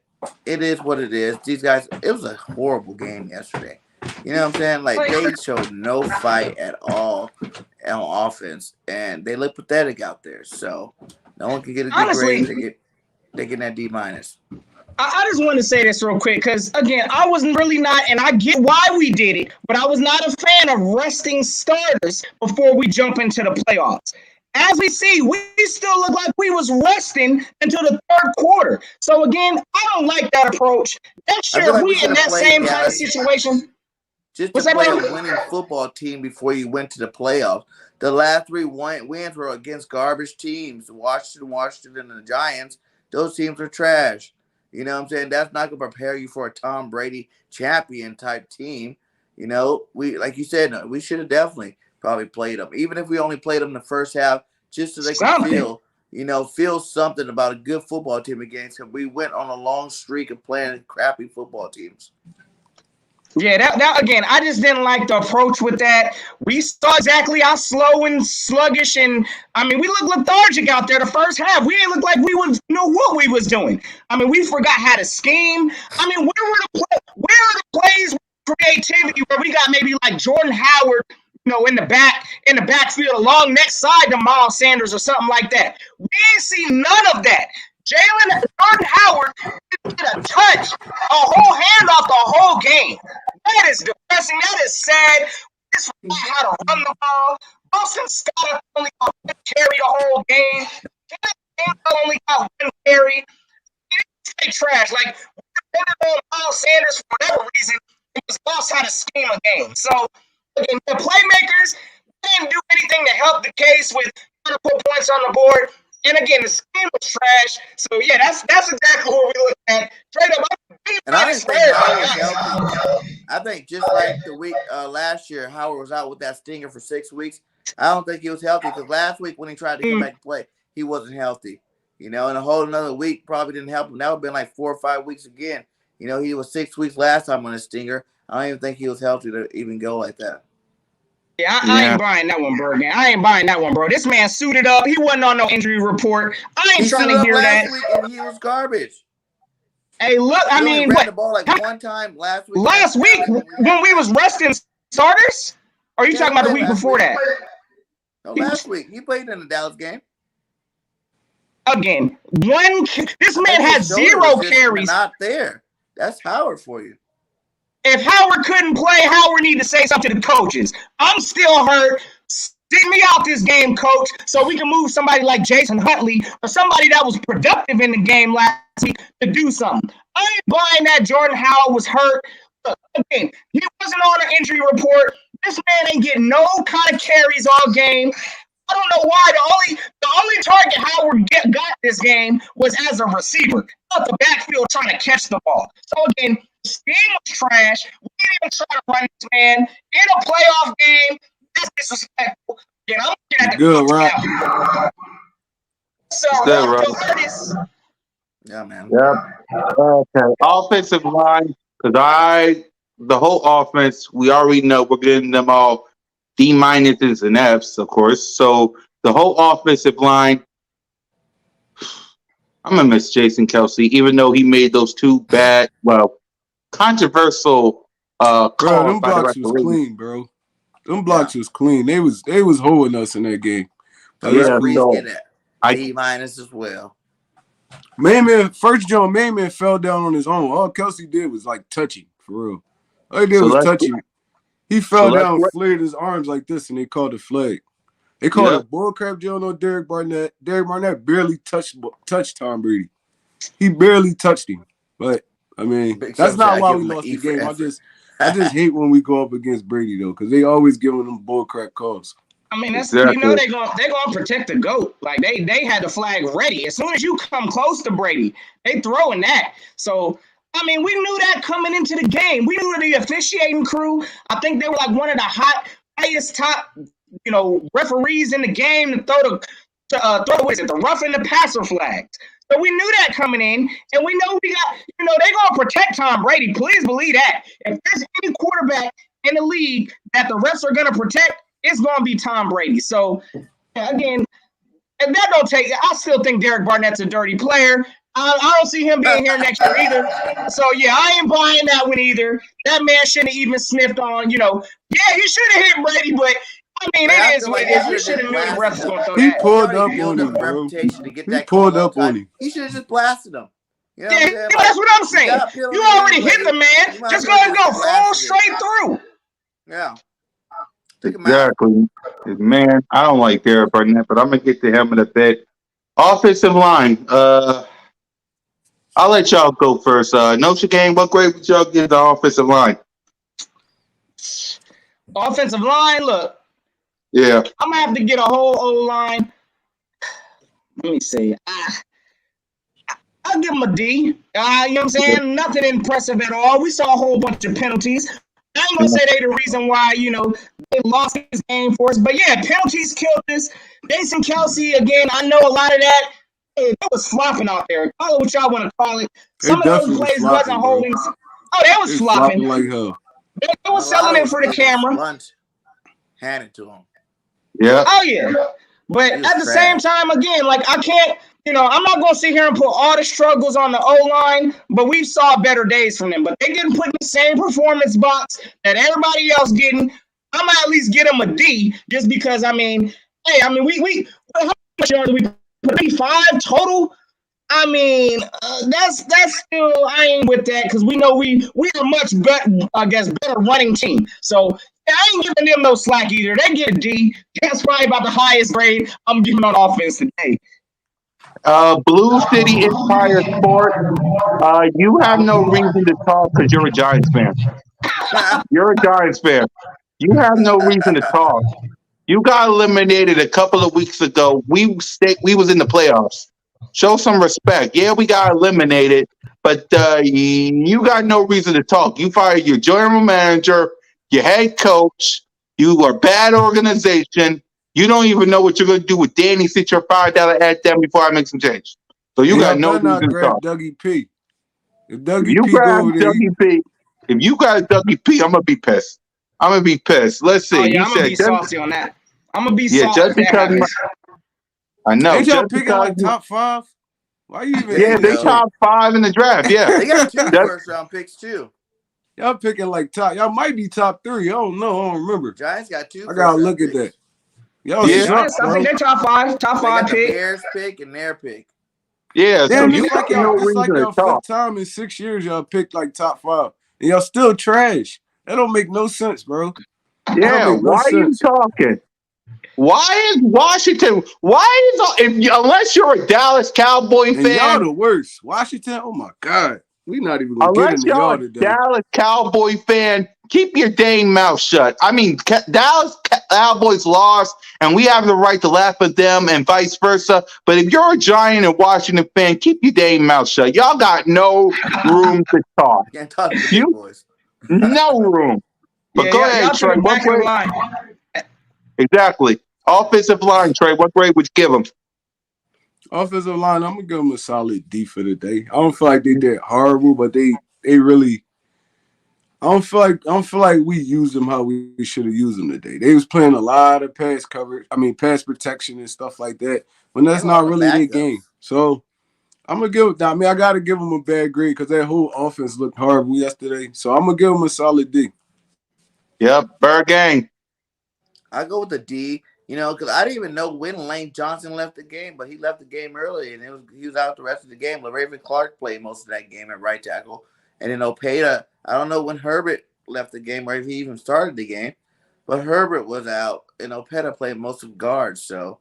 it is what it is. These guys, it was a horrible game yesterday. You know what I'm saying? Like, they showed no fight at all on offense, and they look pathetic out there. So, no one can get a good grade. They get that D minus. I just want to say this real quick because, again, I wasn't really not, and I get why we did it, but I was not a fan of resting starters before we jump into the playoffs. As we see, we still look like we was resting until the third quarter. So, again, I don't like that approach. Next year, if we in that same kind of situation. Just to play a winning football team before you went to the playoffs. The last 3 wins were against garbage teams. Washington, and the Giants. Those teams are trash. You know what I'm saying? That's not going to prepare you for a Tom Brady champion type team. You know, like you said, we should have definitely probably played them. Even if we only played them in the first half, just so they can feel something about a good football team against them. We went on a long streak of playing crappy football teams. Yeah, that again, I just didn't like the approach with that. We saw exactly how slow and sluggish, and I mean, we looked lethargic out there the first half. We didn't look like we would know what we was doing. I mean, we forgot how to scheme. I mean, where are the plays with creativity where we got maybe like Jordan Howard, in the backfield along next side to Miles Sanders or something like that. We ain't see none of that. Jordan Howard didn't get a touch, a whole handoff the whole game. That is depressing. That is sad. This forgot how to run the ball. Boston Scott only got one carry the whole game. Only got one carry. They trash. Like, we depended on Miles Sanders for whatever reason. It was lost how to scheme a game. So, again, the playmakers didn't do anything to help the case with trying to put points on the board. And again, the scheme was trash. So yeah, that's exactly what we look at. Straight up, And I didn't think Howard was healthy. I think just like the week last year, Howard was out with that stinger for 6 weeks. I don't think he was healthy because last week when he tried to come back to play, he wasn't healthy. And a whole another week probably didn't help him. That would have been like 4 or 5 weeks again. He was 6 weeks last time on a stinger. I don't even think he was healthy to even go like that. Yeah, I ain't buying that one, Bergen. I ain't buying that one, bro. This man suited up. He wasn't on no injury report. I ain't trying to hear that. Last week and he was garbage. Hey, look, I mean, ran the ball like one time last week. Last week when we was resting starters? Or are you talking about the week before that? No, last week. He played in the Dallas game. Again, this man had 0 carries. Not there. That's Howard for you. If Howard couldn't play, Howard need to say something to the coaches. I'm still hurt. Stick me out this game, coach, so we can move somebody like Jason Huntley or somebody that was productive in the game last week to do something. I ain't buying that Jordan Howard was hurt. Look, again, he wasn't on an injury report. This man ain't getting no kind of carries all game. I don't know why. The only target Howard got this game was as a receiver, out the backfield trying to catch the ball. So again, the scheme was trash. We didn't even try to run this man in a playoff game. That's disrespectful. Again, I'm looking at the good, right? So, yeah, man. Yep. Okay. Offensive line, because the whole offense, we already know we're getting them all D- and Fs, of course. So the whole offensive line, I'm gonna miss Jason Kelce, even though he made those 2 bad, controversial bro, calls. Them blocks was clean, bro. Them blocks was clean. They was holding us in that game. Yeah, get that. D- as well. First John Mayman fell down on his own. All Kelce did was like touching, for real. All he did was touching. He fell down, flared his arms like this, and they called a flag. They called a bullcrap deal on Derek Barnett. Derek Barnett barely touched Tom Brady. He barely touched him. But I mean, that's not why we lost the game. I just hate when we go up against Brady though, because they always giving them bullcrap calls. I mean, that's they're gonna protect the GOAT. Like they had the flag ready. As soon as you come close to Brady, they throwing that. So I mean, we knew that coming into the game. We knew the officiating crew. I think they were like one of the highest top, referees in the game to throw the roughing the passer flags. So we knew that coming in, and we know we got, they're gonna protect Tom Brady. Please believe that. If there's any quarterback in the league that the refs are gonna protect, it's gonna be Tom Brady. So again, and that don't take. I still think Derek Barnett's a dirty player. I don't see him being here next year either. So, yeah, I ain't buying that one either. That man shouldn't have even sniffed on, he should have hit Brady, but, I mean, it is what it is. You should have knew the refs was going to throw that. He pulled up on him, bro. He pulled up on him. He should have just blasted him. Yeah, that's what I'm saying. You already hit the man. Just go and go full straight through. Yeah. Exactly. Man, I don't like Derek Barnett, but I'm going to get to him in a bit. Offensive line, I'll let y'all go first. Notre Dame, what grade would y'all give the offensive line? Offensive line, look. Yeah. I'm going to have to get a whole O-line. Let me see. I'll give them a D. You know what I'm saying? Nothing impressive at all. We saw a whole bunch of penalties. I ain't going to say they're the reason why, they lost this game for us. But, yeah, penalties killed us. Jason Kelce, again, I know a lot of that. It was flopping out there. Call it what y'all want to call it. Some of those plays wasn't holding. Oh, they was flopping. Like hell. They was selling it for the camera. Hand it to him. Yeah. Oh, yeah. But at the same time, again, like I can't, I'm not going to sit here and put all the struggles on the O-line, but we saw better days from them. But they didn't put in the same performance box that everybody else getting. I'm going to at least get them a D just because, we how much yards we put 5 total? That's still, I ain't with that because we know we're a much better running team. So I ain't giving them no slack either. They get a D. That's probably about the highest grade I'm giving on offense today. Blue City Empire Sport. You have no reason to talk because you're a Giants fan. You're a Giants fan. You have no reason to talk. You got eliminated a couple of weeks ago. We was in the playoffs. Show some respect. Yeah, we got eliminated, but you got no reason to talk. You fired your general manager, your head coach. You are bad organization. You don't even know what you're going to do with Danny. Sit your $5 at them before I make some change. So you And got y'all no better reason not to grab talk. Dougie P. If If Dougie you P go grab over there, Dougie P, if you got Dougie P, I'm gonna be pissed. I'm gonna be pissed. Let's Oh see. yeah, He I'm gonna said, be salty on that. I'm gonna be yeah, salty just if that because happens. I know, ain't y'all just picking because like top 5? Why you even There yeah, you saying they go. shit? top 5 in the draft. Yeah, They got 2 just, first-round picks too. Y'all picking like top. Y'all might be top 3. I don't know. I don't remember. Giants got 2 I gotta first-round look at that. picks. Y'all Yeah, yeah, suck, Giants. I think bro. they're top They five got the pick. Bears pick and their pick. yeah. So Damn, you got no this reason like to y'all talk. 5th time in 6 years y'all picked like top 5. And y'all still trash. That don't make no sense, bro. That don't Yeah, make no why are you sense. talking? Why is Washington? Unless you're a Dallas Cowboy And y'all fan? the worst. Washington, oh my God. We not even gonna get Unless into you're y'all a today. Dallas Cowboy fan, keep your dang mouth shut. I mean, Dallas Cowboys lost, and we have the right to laugh at them and vice versa. But if you're a Giant and Washington fan, keep your dang mouth shut. Y'all got no room to talk. Can't talk to the big You boys. no room. But Yeah, go y'all ahead, to Trey. the What back of the grade? line. Exactly. Offensive line, Trey. What grade would you give them? Offensive line, I'm gonna give them a solid D for the day. I don't feel like they did horrible, but they really I don't feel like we used them how we should have used them today. They was playing a lot of pass coverage, pass protection and stuff like that. When They that's have a lot not of really their game. backups. So I'm gonna give. I gotta give them a bad grade because that whole offense looked horrible yesterday. So I'm gonna give them a solid D. Yep, Bird Gang. I go with the D. Because I didn't even know when Lane Johnson left the game, but he left the game early, and he was out the rest of the game. LaRaven Clark played most of that game at right tackle, and then Opeta. I don't know when Herbert left the game or if he even started the game, but Herbert was out, and Opeta played most of guards. So,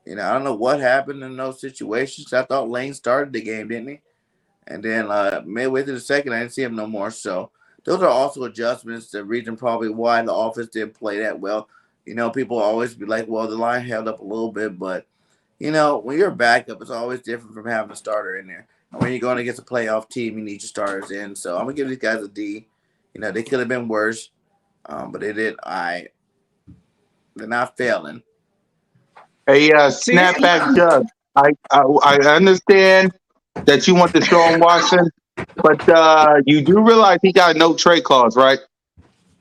I don't know what happened in those situations. I thought Lane started the game, didn't he? And then midway through the second, I didn't see him no more. So those are also adjustments. The reason probably why the offense didn't play that well. People always be like, well, the line held up a little bit, but when you're a backup, it's always different from having a starter in there. And when you're going against a playoff team, you need your starters in. So I'm gonna give these guys a D. They could have been worse, but they did. They're not failing. A See, snapback judge. I understand that you want the Sean Watson, but you do realize he got no trade clause, right?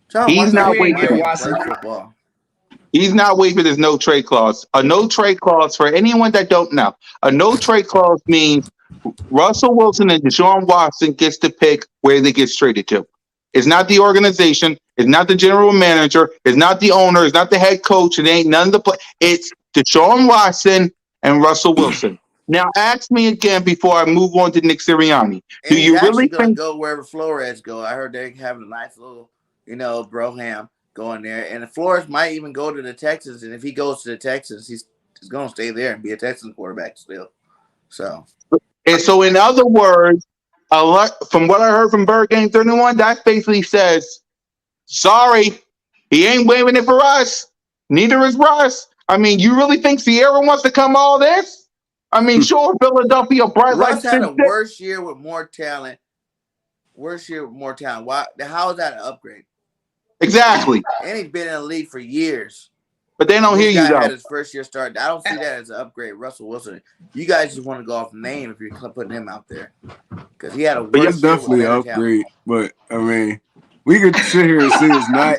John He's Watson no, not we doesn't ain't want get to waiving. even Watson. play football. He's not waiving his no trade clause. A no trade clause, for anyone that don't know, a no trade clause means Russell Wilson and Deshaun Watson gets to pick where they get traded to. It's not the organization. It's not the general manager. It's not the owner. It's not the head coach. It ain't none of the play. It's Deshaun Watson and Russell Wilson. Now, ask me again before I move on to Nick Sirianni. And Do he's you actually really gonna think? go wherever Flores go. I heard they're having a nice little, Broham going there. And Flores might even go to the Texans. And if he goes to the Texans, he's gonna stay there and be a Texans quarterback still. So And so, in other words, from what I heard from Bird Game 31, that basically says, sorry, he ain't waving it for us. Neither is Russ. I mean, you really think Sierra wants to come all this? I mean, sure, Philadelphia bright Russ lights had been a sick. worse year with more talent. Worst year with more talent. Why? How is that an upgrade? Exactly. And he's been in the league for years. But they don't This hear you, guy though. had his first year start. I don't see that as an upgrade. Russell Wilson. You guys just want to go off name if you're putting him out there because he had a But yeah, It's worse year with definitely an better talent. upgrade, but we could sit here and say it's not,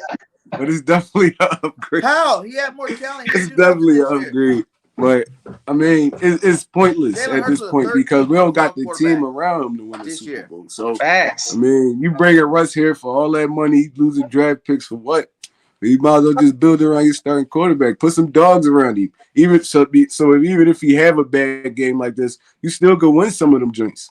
but it's definitely an upgrade. How? He had more talent. He It's should do something definitely an this year. upgrade. But it's pointless Jalen at Hurts this was a point third because string we don't got overall the team quarterback around him to win a this Super year. Bowl. So Facts. you bringing Russ here for all that money, losing draft picks for what? You might as well just build around your starting quarterback. Put some dogs around him. Even if he have a bad game like this, you still go win some of them joints.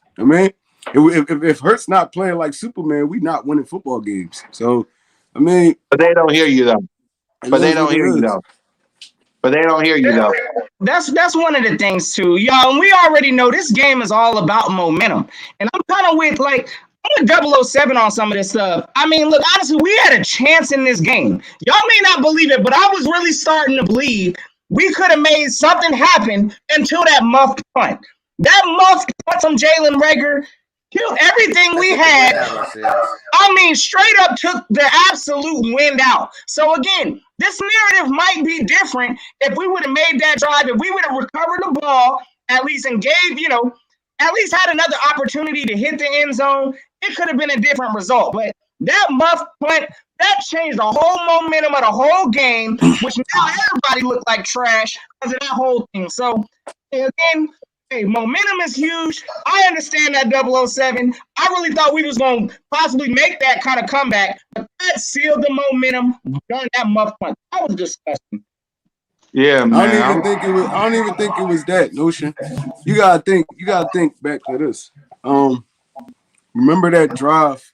If Hurts not playing like Superman, we not winning football games. So, I mean, but they don't hear you, though. it But they is don't what hear it you, is. though. But they don't hear you, though. That's one of the things too, y'all. And we already know this game is all about momentum. And I'm kind of with like I'm a 007 on some of this stuff. I mean, look, honestly, we had a chance in this game. Y'all may not believe it, but I was really starting to believe we could have made something happen until that muffed punt. That muffed punt from Jalen Reagor killed everything we had. I mean, straight up took the absolute wind out. So again, this narrative might be different if we would have made that drive, if we would have recovered the ball, at least and gave, at least had another opportunity to hit the end zone. It could have been a different result. But that muff punt, that changed the whole momentum of the whole game, which now everybody looked like trash because of that whole thing. So again, hey, momentum is huge. I understand that 007. I really thought we was going to possibly make that kind of comeback, but that sealed the momentum during that muff punt. That was disgusting. Yeah, man. I don't even think it was that notion. You gotta think back to this. Remember that drive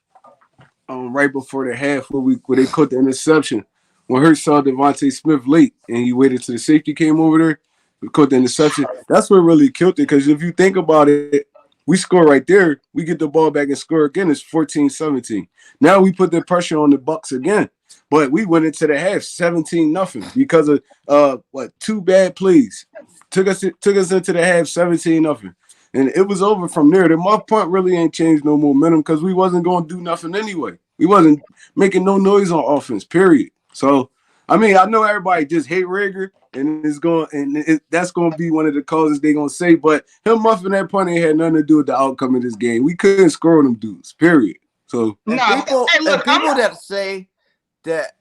right before the half where they caught the interception when Hurts saw Devontae Smith late and he waited till the safety came over there. We caught the interception. That's what really killed it, because if you think about it, we score right there, we get the ball back and score again. It's 14-17. Now we put the pressure on the Bucs again, but we went into the half 17-0 because of two bad plays. Took us into the half 17-0. And it was over from there. The muff punt really ain't changed no momentum because we wasn't going to do nothing anyway. We wasn't making no noise on offense, period. So, I mean, I know everybody just hate Reagor, and that's going to be one of the causes they're going to say, but him muffing that punt ain't had nothing to do with the outcome of this game. We couldn't score them dudes, period. So, people that say that,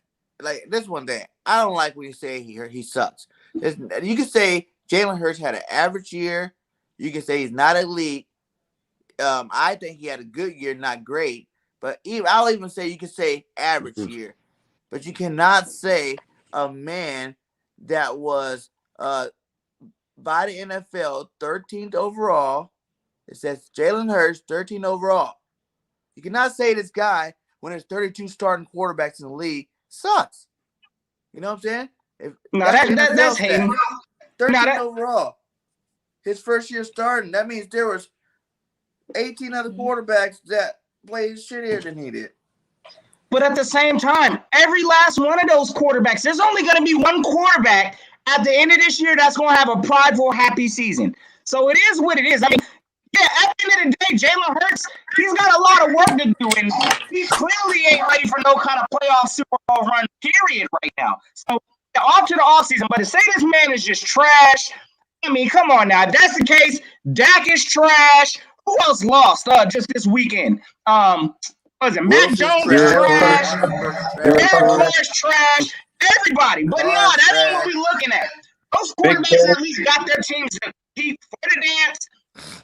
like, this one thing, I don't like when you say he sucks. You can say Jalen Hurts had an average year. You can say he's not elite. I think he had a good year, not great. But I'll even say you can say average year. But you cannot say a man that was by the NFL 13th overall. It says Jalen Hurts 13th overall. You cannot say this guy, when there's 32 starting quarterbacks in the league, sucks. You know what I'm saying? That's hating. 13th overall. His first year starting. That means there was 18 other quarterbacks that played shittier than he did. But at the same time, every last one of those quarterbacks, there's only going to be one quarterback at the end of this year that's going to have a prideful, happy season. So it is what it is. I mean, yeah, at the end of the day, Jalen Hurts, he's got a lot of work to do, and he clearly ain't ready for no kind of playoff Super Bowl run, period, right now. So off to the offseason. But to say this man is just trash, I mean, come on now. If that's the case, Dak is trash. Who else lost just this weekend? Was it Matt Jones is trash? Derek Carr's trash. Everybody. But no, that ain't what we're looking at. Those quarterbacks at least got their teams to compete for the dance.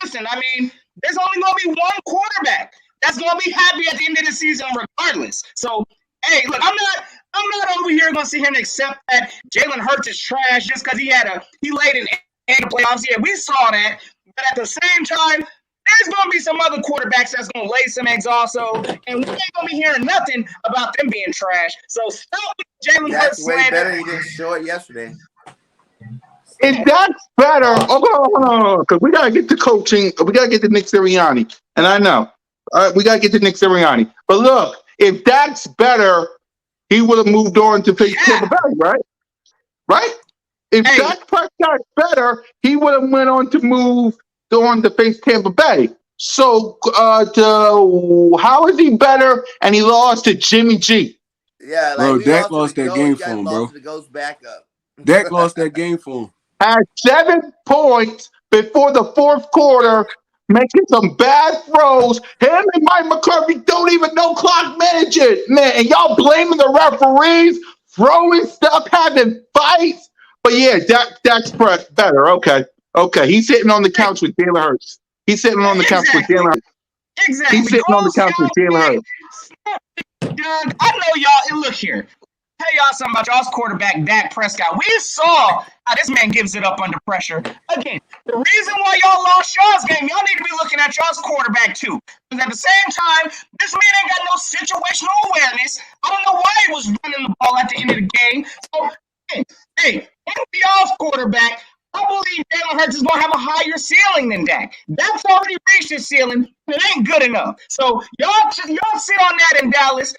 Listen, I mean, there's only going to be one quarterback that's going to be happy at the end of the season regardless. So, hey, look, I'm not over here going to sit here and accept that Jalen Hurts is trash just because he laid an egg in the playoffs. Yeah, we saw that. But at the same time, there's going to be some other quarterbacks that's going to lay some eggs also, and we ain't going to be hearing nothing about them being trash. So stop with Jalen Hurts. That's way better. He didn't show it yesterday. If that's better, hold on, because we gotta get to coaching. We gotta get to Nick Sirianni, and I know we gotta get to Nick Sirianni. But look, if that's better, he would have moved on to face Tampa Bay, right? Right? If Dak Prescott's better, he would have went on to move on to face Tampa Bay. So, how is he better? And he lost to Jimmy G. Yeah, bro, Dak lost that game for him, bro. Goes back up. Dak lost that game for him. Had 7 points before the fourth quarter, making some bad throws. Him and Mike McCarthy don't even know clock management, man. And y'all blaming the referees, throwing stuff, having fights. But yeah, Dak's better. Okay. He's sitting on the couch with Jalen Hurts. He's sitting on the couch with Jalen Hurts. Exactly. He's sitting on the couch with Jalen Hurts. Doug, I know y'all. And look here. Tell y'all something about y'all's quarterback, Dak Prescott. We saw how this man gives it up under pressure. Again, the reason why y'all lost y'all's game, y'all need to be looking at y'all's quarterback too. Because at the same time, this man ain't got no situational awareness. I don't know why he was running the ball at the end of the game. So, hey, y'all's quarterback, I believe Jalen Hurts is going to have a higher ceiling than Dak. Dak's already reached reached his ceiling, and it ain't good enough. So y'all sit on that in Dallas.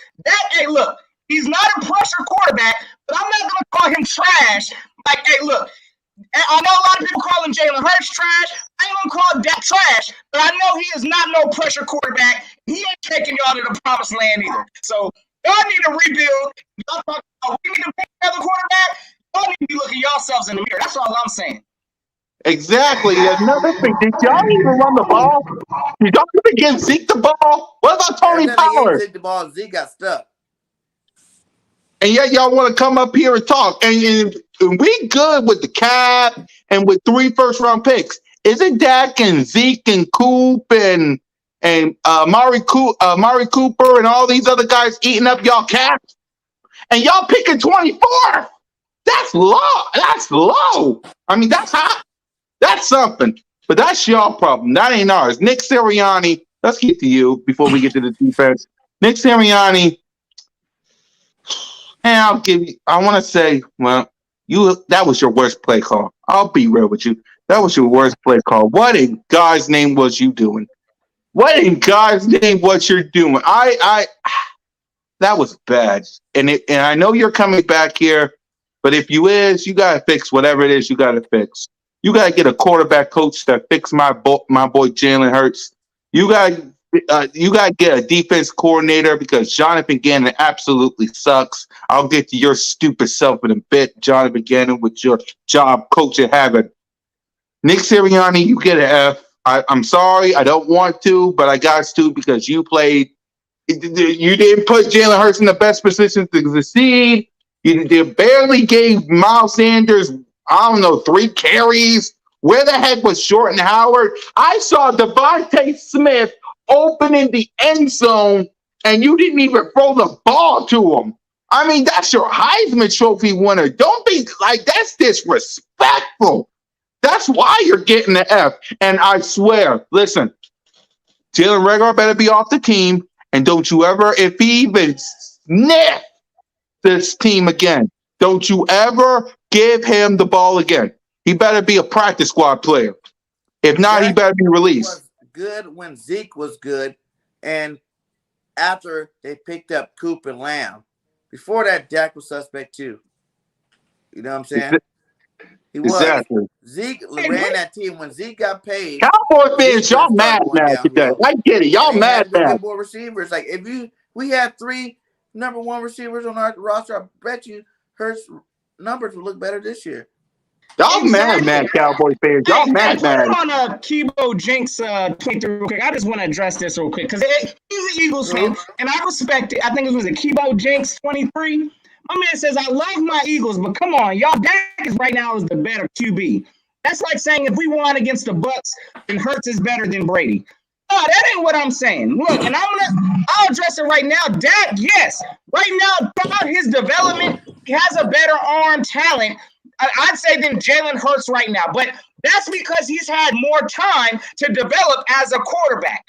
Hey, look, he's not a pressure quarterback, but I'm not gonna call him trash. Like, hey, look, I know a lot of people calling Jalen Hurts trash. I ain't gonna call Dak trash, but I know he is not no pressure quarterback. He ain't taking y'all to the promised land either. So y'all need to rebuild. Y'all talking about we need to pick another quarterback. Y'all need to be looking yourselves in the mirror. That's all I'm saying. Exactly. Another thing, did y'all even run the ball? Did y'all even give Zeke the ball? What about Every Tony time they gave Pollard? Zeke the ball, Zeke got stuck. And yet y'all want to come up here and talk. And we good with the cap and with 3 first-round picks. Isn't Dak and Zeke and Coop and Mari Cooper and all these other guys eating up y'all cap? And y'all picking 24th? That's low. That's low. I mean, that's hot. That's something. But that's y'all problem. That ain't ours. Nick Sirianni, let's get to you before we get to the defense. Nick Sirianni, and I want to say, well, that was your worst play call. I'll be real with you. That was your worst play call. What in God's name was you doing? What in God's name was you doing? That was bad. And I know you're coming back here, but if you gotta fix whatever it is you gotta fix. You gotta get a quarterback coach to fix my boy Jalen Hurts. You gotta get a defense coordinator because Jonathan Gannon absolutely sucks. I'll get to your stupid self in a bit, Jonathan Gannon, with your job coaching habit. Nick Sirianni, you get an F. I'm sorry, I don't want to, but I got to because you played. You didn't put Jalen Hurts in the best position to succeed. You barely gave Miles Sanders, I don't know, 3 carries. Where the heck was Jordan Howard? I saw Devontae Smith open in the end zone, and you didn't even throw the ball to him. I mean, that's your Heisman Trophy winner. Don't be like, that's disrespectful. That's why you're getting the F. And I swear, listen, Jalen Reagor better be off the team. And don't you ever, if he even sniff this team again, don't you ever give him the ball again. He better be a practice squad player. If not, he better be released. Was good when Zeke was good, and after they picked up Coop and Lamb. Before that, Dak was suspect too. You know what I'm saying? He was. Exactly. Zeke ran that team when Zeke got paid. Cowboy fans, y'all mad today. I get it. Y'all mad. Had to get more receivers. Like we had 3 number 1 receivers on our roster, I bet you Hurts numbers will look better this year. Y'all mad, Cowboy fans. Y'all mad. Put on Kibo Jinx 23 real quick. I just want to address this real quick because he's an Eagles fan, and I respect it. I think it was a Kibo Jinx 23. My man says, I love my Eagles, but come on, y'all, Dak right now is the better QB. That's like saying if we won against the Bucks, then Hurts is better than Brady. No, that ain't what I'm saying. Look, and I'll address it right now. Dak, yes, right now, throughout his development, he has a better arm talent, I'd say, than Jalen Hurts right now. But that's because he's had more time to develop as a quarterback.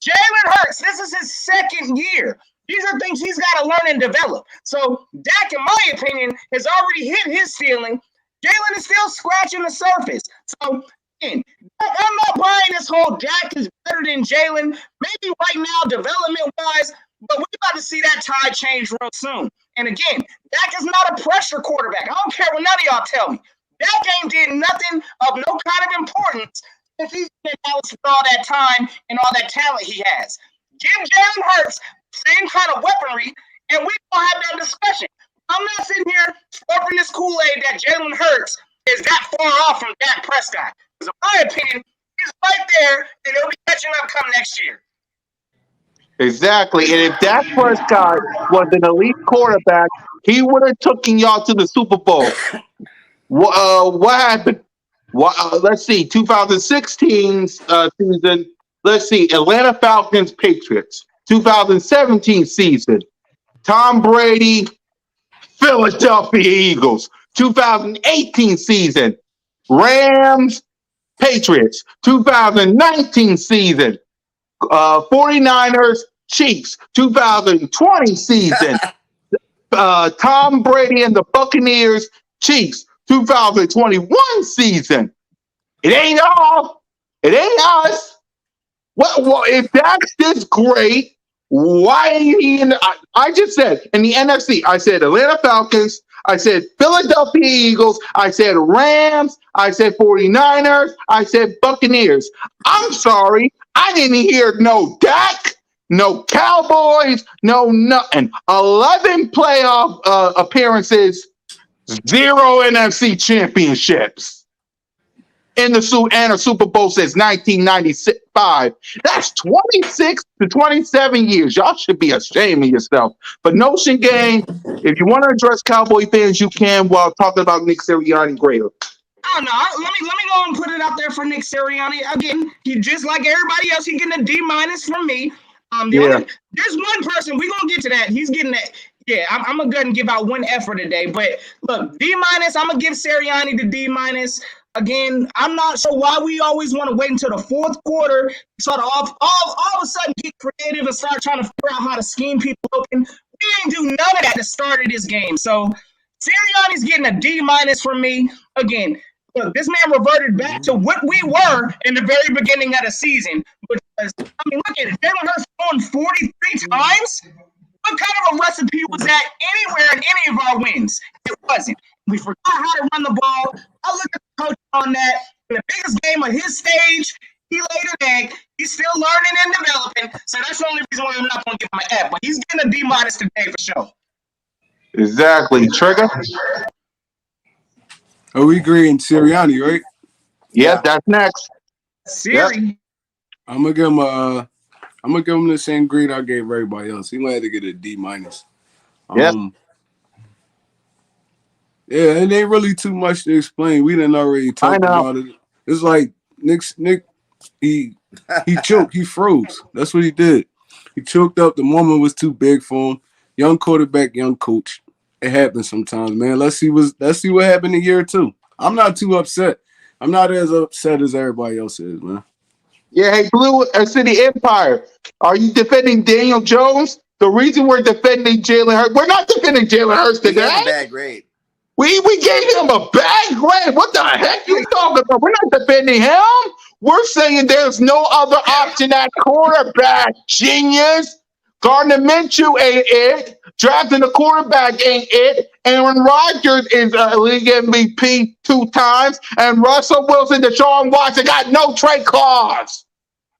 Jalen Hurts, this is his 2nd year. These are things he's got to learn and develop. So Dak, in my opinion, has already hit his ceiling. Jalen is still scratching the surface. So again, I'm not buying this whole Dak is better than Jalen. Maybe right now, development-wise, but we're about to see that tide change real soon. And again, Dak is not a pressure quarterback. I don't care what none of y'all tell me. That game did nothing of no kind of importance since he's been in Dallas for all that time and all that talent he has. Give Jalen Hurts same kind of weaponry, and we don't have that discussion. I'm not sitting here slurping this Kool-Aid that Jalen Hurts is that far off from Dak Prescott. Because in my opinion, he's right there, and he'll be catching up come next year. Exactly. And if Dak Prescott was an elite quarterback, he would have taken y'all to the Super Bowl. What happened? Let's see, 2016 season. Let's see, Atlanta Falcons, Patriots. 2017 season, Tom Brady, Philadelphia Eagles. 2018 season, Rams, Patriots. 2019 season, 49ers, Chiefs. 2020 season, Tom Brady and the Buccaneers, Chiefs. 2021 season. It ain't all. It ain't us. Well, if Dak's this great, why ain't he in the, I just said in the NFC, I said Atlanta Falcons, I said Philadelphia Eagles, I said Rams, I said 49ers, I said Buccaneers. I'm sorry, I didn't hear no Dak, no Cowboys, no nothing. 11 playoff appearances, zero NFC championships in the suit and a Super Bowl since 1995. That's 26 to 27 years. Y'all should be ashamed of yourself. But Notion Gang, if you want to address Cowboy fans, you can while talking about Nick Sirianni greater. I don't know. Let me go and put it out there for Nick Sirianni. Again, he just like everybody else, he getting a D minus from me. Yeah. There's one person, we gonna get to that. He's getting that. Yeah, I'm gonna go ahead and give out one F for today. But look, D minus, I'm gonna give Sirianni the D minus. Again, I'm not sure why we always want to wait until the fourth quarter, sort of all of a sudden get creative and start trying to figure out how to scheme people open. We didn't do none of that at the start of this game. So Sirianni's getting a D minus from me. Again, look, this man reverted back to what we were in the very beginning of the season. Because, I mean, look at it. Jalen Hurts throwing 43 times. What kind of a recipe was that anywhere in any of our wins? It wasn't. We forgot how to run the ball. I look at the coach on that. In the biggest game of his stage, he laid an egg. He's still learning and developing. So that's the only reason why I'm not going to give him an F. But he's getting a D minus today for sure. Exactly. Trigger? Oh, we agreeing Sirianni, right? Yep, that's next. Siri. Yep. I'm gonna give him the same grade I gave everybody else. He gonna have to get a D minus. Yep. Yeah, it ain't really too much to explain. We didn't already talk about it. It's like Nick, he choked, he froze. That's what he did. He choked up. The moment was too big for him. Young quarterback, young coach. It happens sometimes, man. Let's see what happened in year 2. I'm not too upset. I'm not as upset as everybody else is, man. Yeah, hey, Blue City Empire, are you defending Daniel Jones? The reason we're defending Jalen Hurts, we're not defending Jalen Hurts He gave him today. a bad grade. We gave him a bad grade. What the heck you talking about? We're not defending him. We're saying there's no other option at quarterback, genius. Gardner Minshew ain't it. Drafting a quarterback ain't it. Aaron Rodgers is a league MVP 2 times. And Russell Wilson, Deshaun Watson got no trade clause.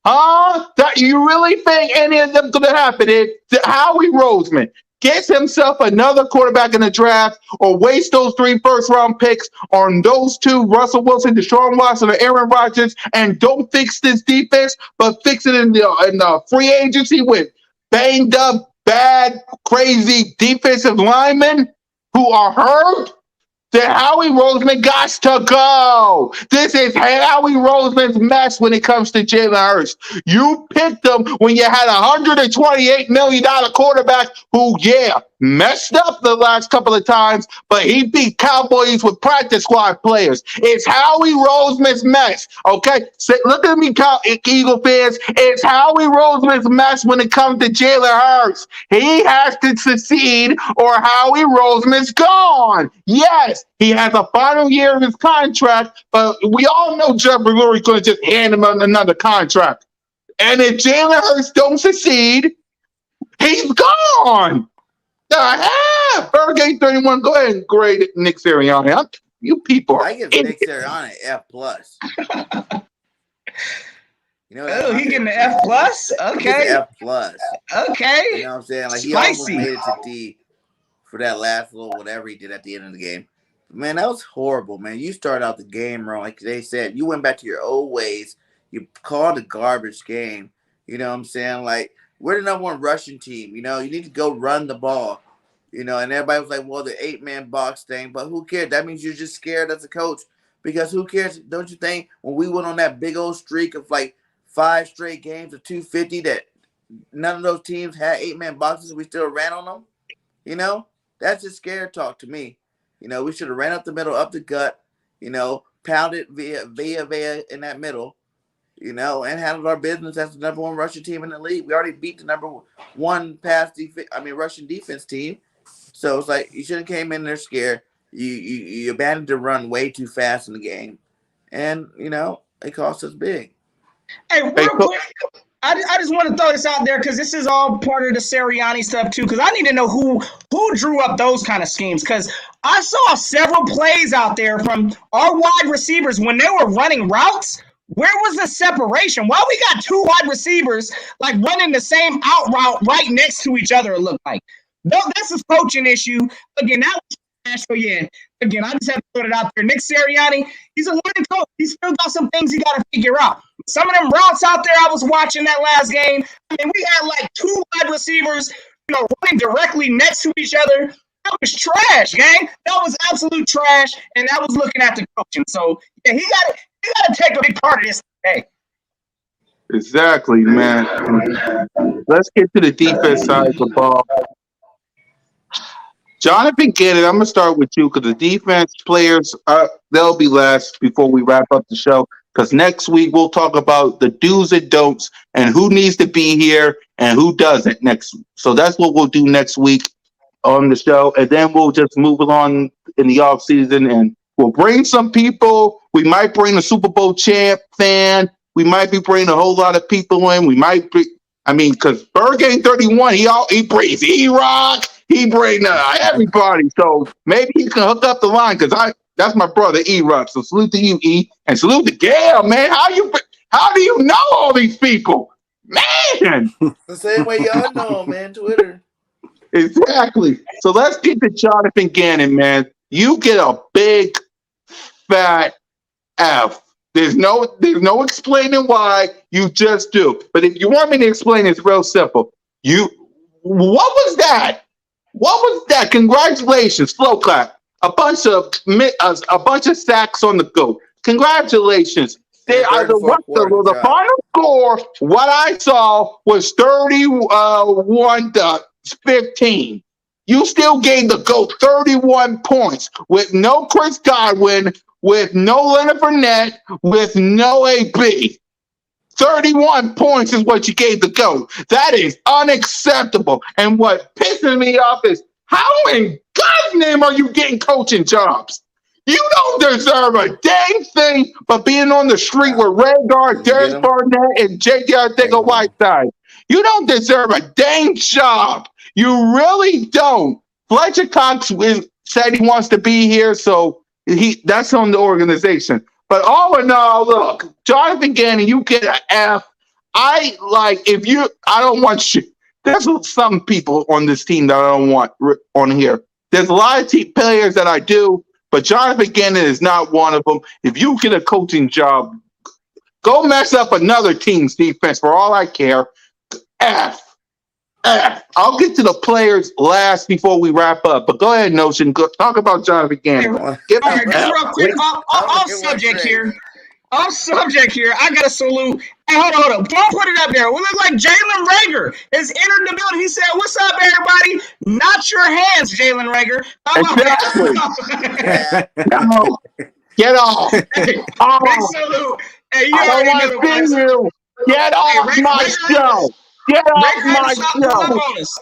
Huh? That you really think any of them gonna happen? Howie Roseman gets himself another quarterback in the draft, or waste those 3 first-round picks on those 2, Russell Wilson, Deshaun Watson, or Aaron Rodgers, and don't fix this defense, but fix it in the free agency with banged up, bad, crazy defensive linemen who are hurt. Then Howie Roseman got to go. This is Howie Roseman's mess when it comes to Jalen Hurts. You picked him when you had $128 million quarterback who, messed up the last couple of times, but he beat Cowboys with practice squad players. It's Howie Roseman's mess, okay? Look at me, Eagle fans. It's Howie Roseman's mess when it comes to Jalen Hurts. He has to succeed or Howie Roseman's gone. Yes, he has a final year of his contract, but we all know Jeff Lurie going to just hand him another contract. And if Jalen Hurts don't succeed, he's gone. The hell? BIRDGANG 31, go ahead and grade Nick Sirianni. You people are I give Nick Sirianni F plus. You know, oh, he getting an F plus. Okay, F plus. Okay, you know what I'm saying? Like he Spicy. almost made it to D for that last little whatever he did at the end of the game. But man, that was horrible, man. You started out the game wrong, like they said. You went back to your old ways. You called a garbage game. You know what I'm saying? Like, we're the number 1 rushing team. You know, you need to go run the ball. You know, and everybody was like, well, the 8-man box thing. But who cares? That means you're just scared as a coach. Because who cares? Don't you think when we went on that big old streak of like 5 straight games of 250 that none of those teams had 8-man boxes and we still ran on them? You know, that's just scare talk to me. You know, we should have ran up the middle, up the gut, you know, pounded via in that middle, you know, and handled our business as the number 1 rushing team in the league. We already beat the number 1 rushing defense team. So it's like you should have came in there scared. You abandoned the run way too fast in the game. And, you know, it cost us big. Hey, real quick. I just want to throw this out there because this is all part of the Sirianni stuff too. Because I need to know who drew up those kind of schemes. Because I saw several plays out there from our wide receivers when they were running routes. Where was the separation? Why we got two wide receivers like running the same out route right next to each other? It looked like. No, that's a coaching issue. Again, that was trash. So yeah, again, I just have to put it out there. Nick Sirianni, he's a learning coach. He's still got some things he got to figure out. Some of them routes out there I was watching that last game. I mean, we had like two wide receivers, running directly next to each other. That was trash, gang. That was absolute trash, and that was looking at the coaching. So yeah, he got to take a big part of this today. Exactly, man. Let's get to the defense side of the ball. Jonathan Gannon, I'm gonna start with you because the defense players they'll be last before we wrap up the show. Because next week we'll talk about the do's and don'ts and who needs to be here and who doesn't next. So that's what we'll do next week on the show, and then we'll just move along in the off season and we'll bring some people. We might bring a Super Bowl champ fan. We might be bringing a whole lot of people in. We might be. I mean, because BIRDGANG 31, he brings E-Rock. He bring everybody, so maybe he can hook up the line because that's my brother E-Rock. So salute to you, E, and salute to Gail, man. How do you know all these people, man? The same way y'all know, man. Twitter. Exactly. So let's get to Jonathan Gannon, man. You get a big fat F. There's no explaining why. You just do. But if you want me to explain, it's real simple. What was that? What was that? Congratulations, slow clap. A bunch of sacks on the go. Congratulations. The final score, what I saw was 31-15. You still gave the GOAT 31 points with no Chris Godwin, with no Leonard Fournette, with no AB. 31 points is what you gave the GOAT. That is unacceptable. And what pisses me off is how in God's name are you getting coaching jobs? You don't deserve a dang thing but being on the street with Red Guard, Derek Barnett, and J.J. Whiteside. You don't deserve a dang job. You really don't. Fletcher Cox said he wants to be here, so that's on the organization. But all in all, look, Jonathan Gannon, you get an F. I don't want you. There's some people on this team that I don't want on here. There's a lot of players that I do, but Jonathan Gannon is not one of them. If you get a coaching job, go mess up another team's defense for all I care. F. I'll get to the players last before we wrap up. But go ahead, Notion. Go talk about Jonathan Gannon. All right, just real quick. Off subject here. I got to salute. Hey, hold on. Don't put it up there. We look like Jalen Rager has entered the building. He said, "What's up, everybody? Not your hands, Jalen Rager." Exactly. No. Get off. Big salute. Hey, I don't want to see you. Get off my show. Get off my show.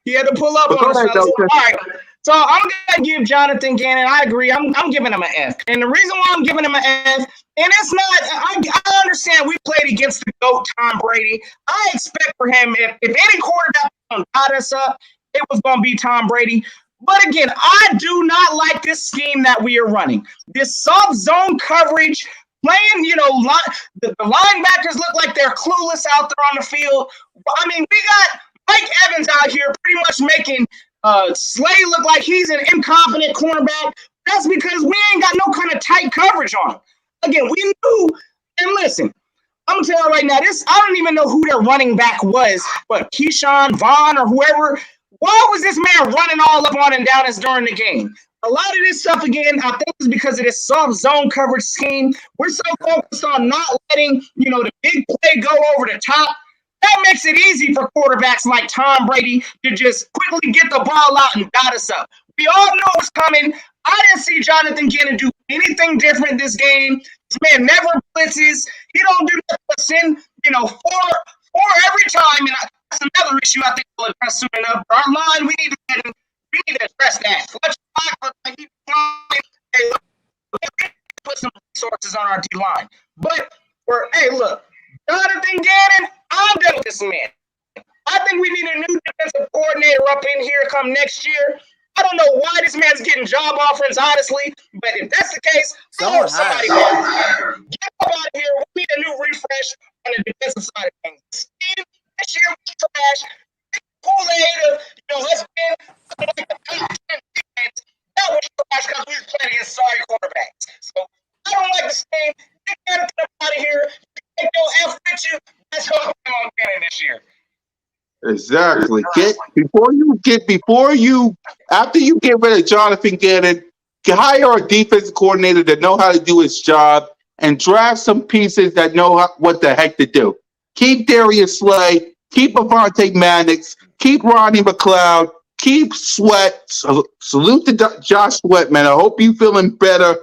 He had to pull up on us. All right. So I'm going to give Jonathan Gannon, I agree, I'm giving him an F. And the reason why I'm giving him an F, and it's not, I understand we played against the GOAT, Tom Brady. I expect for him, if any quarterback got us up, it was going to be Tom Brady. But again, I do not like this scheme that we are running. This soft zone coverage, playing, the linebackers look like they're clueless out there on the field. I mean, we got Mike Evans out here pretty much making Slay look like he's an incompetent cornerback. That's because we ain't got no kind of tight coverage on him. Again, we knew, and listen, I'm going to tell you right now, I don't even know who their running back was, but Keyshawn, Vaughn, or whoever. Why was this man running all up on and down us during the game? A lot of this stuff, again, I think is because of this soft zone coverage scheme. We're so focused on not letting, the big play go over the top. That makes it easy for quarterbacks like Tom Brady to just quickly get the ball out and dot us up. We all know what's coming. I didn't see Jonathan Gannon do anything different this game. This man never blitzes. He don't do that but send, four every time. And that's another issue I think we'll address soon enough. Our line, we need to address that. Put some resources on our D line. But look, Jonathan Gannon, I'm done with this man. I think we need a new defensive coordinator up in here come next year. I don't know why this man's getting job offers, honestly, but if that's the case, I hope somebody wants him. Get him out of here. We need a new refresh on the defensive side of things. Steve, this year was trash. Kool-Aid, us being like the top 10 defense, that was trash because we was playing against sorry quarterbacks. So I don't like this team. Get him out of here. Take your F with you. That's how I'm getting this year. Exactly. After you get rid of Jonathan Gannon, hire a defensive coordinator that know how to do his job and draft some pieces that know what the heck to do. Keep Darius Slay, keep Avante Maddox, keep Ronnie McLeod, keep Sweat. Salute to Josh Sweat, man. I hope you feeling better.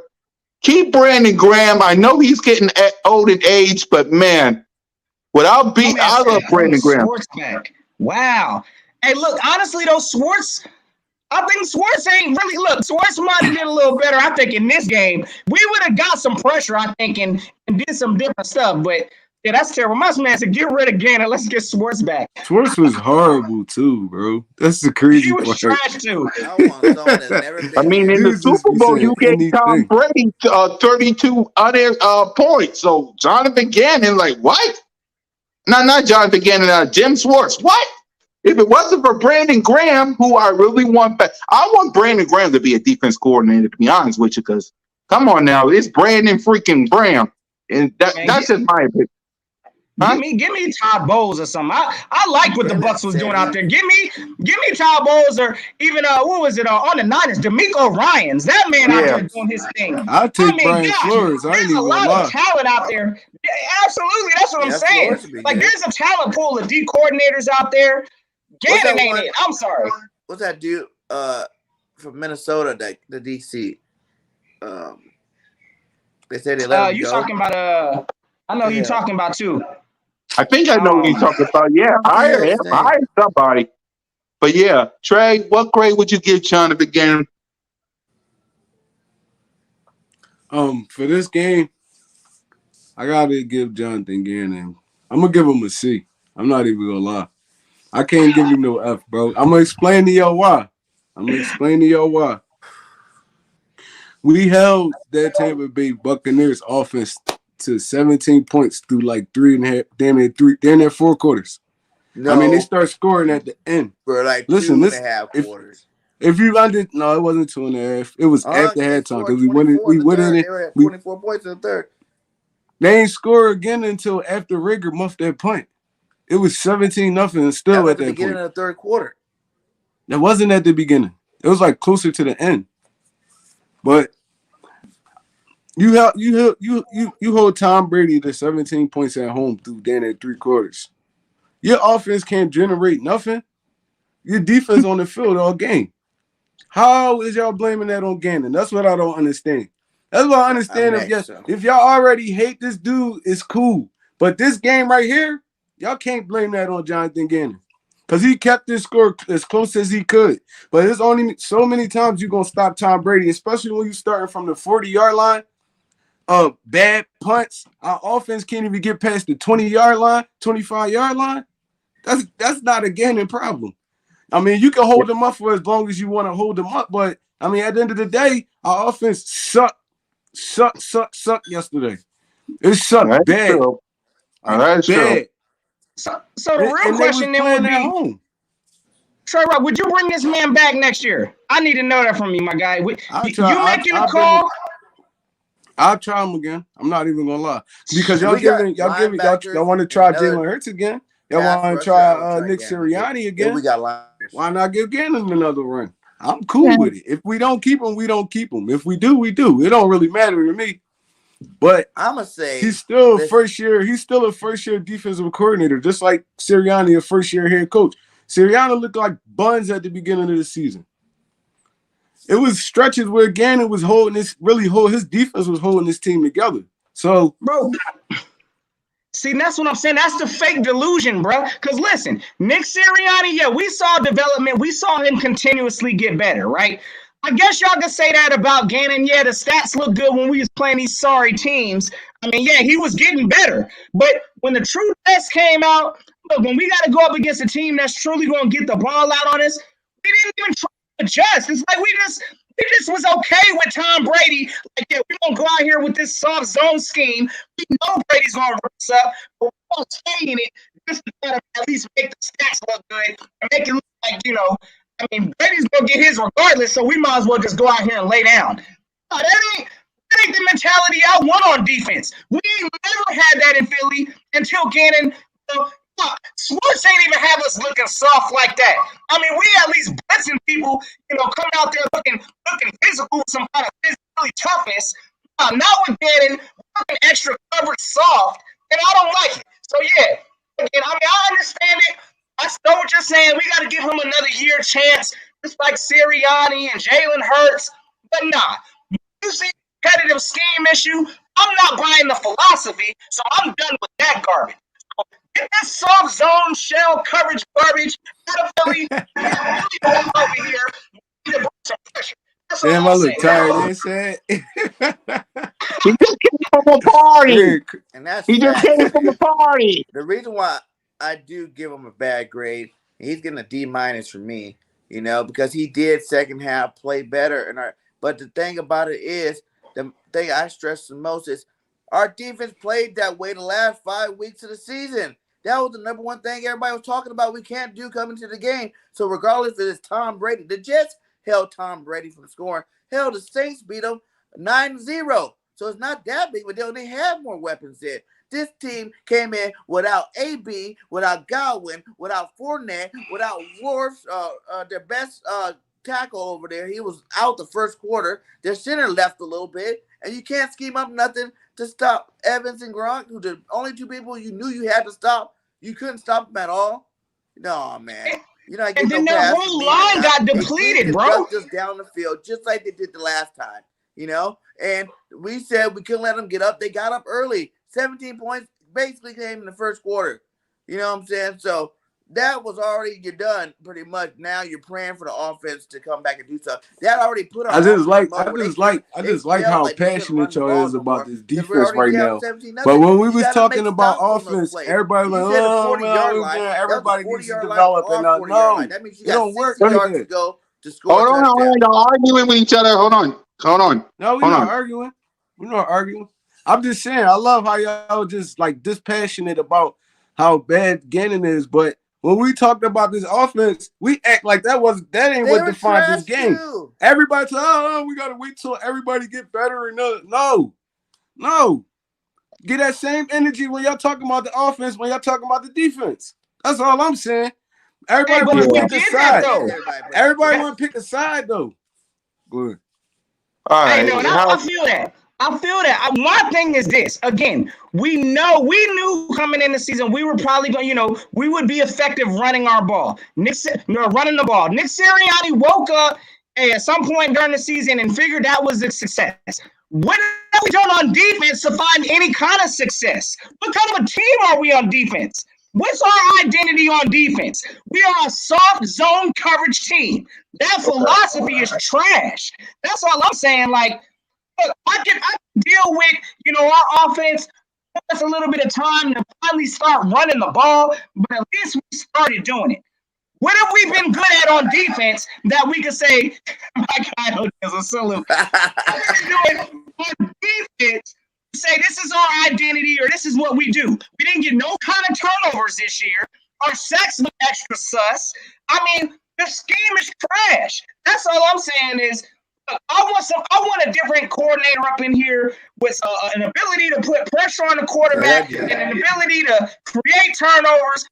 Keep Brandon Graham. I know he's getting old in age, but man, I love Brandon Graham. Wow. Hey, look, honestly, though, I think Swartz ain't really. Look, Swartz might have did a little better, I think, in this game. We would have got some pressure, I think, and did some different stuff. But, yeah, that's terrible. My man said, get rid of Gannon. Let's get Swartz back. Swartz was horrible, too, bro. That's the crazy part. He was trash, too. I want someone that's never been. I mean, in the Super Bowl, you gave Tom Brady 32 points. So, Jonathan Gannon, like, what? No, not Jonathan Gannon, Jim Swartz. What? If it wasn't for Brandon Graham, who I really want back, I want Brandon Graham to be a defense coordinator, to be honest with you, because come on now, it's Brandon freaking Graham. And that's just my opinion. Huh? Give me Todd Bowles or something. I like what the Bucs was doing out there. Give me Todd Bowles or even what was it on the Niners? D'Amico Ryans. That man out there doing his thing. I'll take Brian Flores. There's a lot of talent out there. Yeah, absolutely, that's what I'm saying. Like there's a talent pool of D coordinators out there. Gannon ain't it. I'm sorry. What's that dude from Minnesota, the DC? They said they let him you go. Talking about I know you talking about too. I think I know what you're talking about. Yeah, hire somebody. But yeah, Trey, what grade would you give Jonathan Gannon? For this game, I gotta give Jonathan Gannon. I'm gonna give him a C. I'm not even gonna lie. I can't give him no F, bro. I'm gonna explain to y'all why. We held that Tampa Bay Buccaneers offense to 17 points through like damn near 4 quarters. No. I mean, they start scoring at the end. For like 2.5 quarters. If you no, it wasn't 2.5. It was after halftime because we went in it. They were at 24 points in the third. They ain't score again until after Rager muffed that punt. It was 17-0 and still at that point. At the beginning of the third quarter. That wasn't at the beginning. It was like closer to the end. But you hold Tom Brady to 17 points at home through damn near 3 quarters. Your offense can't generate nothing. Your defense on the field all game. How is y'all blaming that on Gannon? That's what I don't understand. That's what I understand. If y'all already hate this dude, it's cool. But this game right here, y'all can't blame that on Jonathan Gannon. Because he kept this score as close as he could. But there's only so many times you're going to stop Tom Brady, especially when you're starting from the 40-yard line. Bad punts. Our offense can't even get past the 20-yard line, 25-yard line. That's not a Gannon problem. I mean, you can hold them up for as long as you want to hold them up, but I mean, at the end of the day, our offense sucked yesterday. It sucked bad. That's true. So the real question then would be, Trey, would you bring this man back next year? I need to know that from you, my guy. You making a call? I'll try him again. I'm not even gonna lie because y'all want to try Jalen Hurts again. Y'all want to try Nick Sirianni again. We got linebackers. Why not give Gannon another run? I'm cool with it. If we don't keep him, we don't keep him. If we do, we do. It don't really matter to me. But I'm gonna say he's still a first year defensive coordinator, just like Sirianni, a first year head coach. Sirianni looked like buns at the beginning of the season. It was stretches where Gannon was his defense was holding his team together. So, bro, see, that's what I'm saying. That's the fake delusion, bro. Because listen, Nick Sirianni, we saw development. We saw him continuously get better, right? I guess y'all can say that about Gannon. Yeah, the stats look good when we was playing these sorry teams. I mean, yeah, he was getting better. But when the true test came out, look, when we got to go up against a team that's truly going to get the ball out on us, we didn't even try to adjust. It's like we just was okay with Tom Brady. Like, yeah, we're going to go out here with this soft zone scheme. We know Brady's going to run us up, but we're going to stay in it just to try to at least make the stats look good and make it look like, I mean, Brady's going to get his regardless, so we might as well just go out here and lay down. No, that ain't the mentality I want on defense. We ain't never had that in Philly until Gannon. Sports ain't even have us looking soft like that. I mean, we at least blitzing people, come out there looking physical with some kind of physically toughness. Not with Gannon, working extra coverage soft, and I don't like it. So yeah, again, I mean, I understand it. I know what you're saying. We got to give him another year chance, just like Sirianni and Jalen Hurts. But nah, you see competitive scheme issue, I'm not buying the philosophy, so I'm done with that garbage. So get this soft zone shell coverage garbage out of Philly. Over here, we need to bring some pressure. That's all Damn, I I'm look saying. tired and sad. He just came from a party. And that's He just facts. came from a party. The reason why I do give him a bad grade, he's getting a D- for me, because he did second half play better. But the thing about it is, the thing I stress the most is our defense played that way the last 5 weeks of the season. That was the number one thing everybody was talking about we can't do coming to the game. So regardless if it's Tom Brady, the Jets held Tom Brady from scoring. Hell, the Saints beat him 9-0. So it's not that big of a deal. They have more weapons there. This team came in without AB, without Godwin, without Fournette, without Wolves, their best tackle over there. He was out the first quarter. Their center left a little bit, and you can't scheme up nothing to stop Evans and Gronk, who the only two people you knew you had to stop. You couldn't stop them at all. No, man. You're not getting And then no that pass whole from me. line got They depleted, did bro. conduct us down the field just like they did the last time, And we said we couldn't let them get up. They got up early. 17 points basically came in the first quarter. You know what I'm saying? So that was already you're done pretty much. Now you're praying for the offense to come back and do something. That already put our I just offense in like, mode I where just like, I they just like felt how like they couldn't run passionate the y'all ball is no about more this because we're defense already right down now. 17 But nothing. when we You was got to make talking about stops on those offense, plays. everybody was You like, said the oh, 40-yard line. That was everybody a needs to 40-yard line develop. or And 40-yard line. no, That means you it got don't work 60 like yards to that. go to score a Hold on, touchdown. they're arguing with each other. Hold on. No, we're Hold not on. arguing. We're not arguing. I'm just saying, I love how y'all just like dispassionate about how bad Gannon is, but when we talked about this offense, we act like that ain't They what were defined this trash game. too. Everybody said, oh, we gotta wait till everybody get better and no. Get that same energy when y'all talking about the offense, when y'all talking about the defense. That's all I'm saying. Everybody But want to we pick a did that side. though. Everybody want to pick a side though. Good. All Hey, right. no, I feel that. I feel that. My thing is this. Again, we knew coming in the season we were probably going. We would be effective running our ball. Running the ball. Nick Sirianni woke up at some point during the season and figured that was a success. What have we done on defense to find any kind of success? What kind of a team are we on defense? What's our identity on defense? We are a soft zone coverage team. That philosophy is trash. That's all I'm saying. Like, look, I can deal with, our offense. That's a little bit of time to finally start running the ball, but at least we started doing it. What have we been good at on defense that we could say, my God, is a salute. What are we doing on defense to say this is our identity or this is what we do? We didn't get no kind of turnovers this year. Our sacks look extra sus. I mean, the scheme is trash. That's all I'm saying is I want a different coordinator up in here with an ability to put pressure on the quarterback and an ability to create turnovers,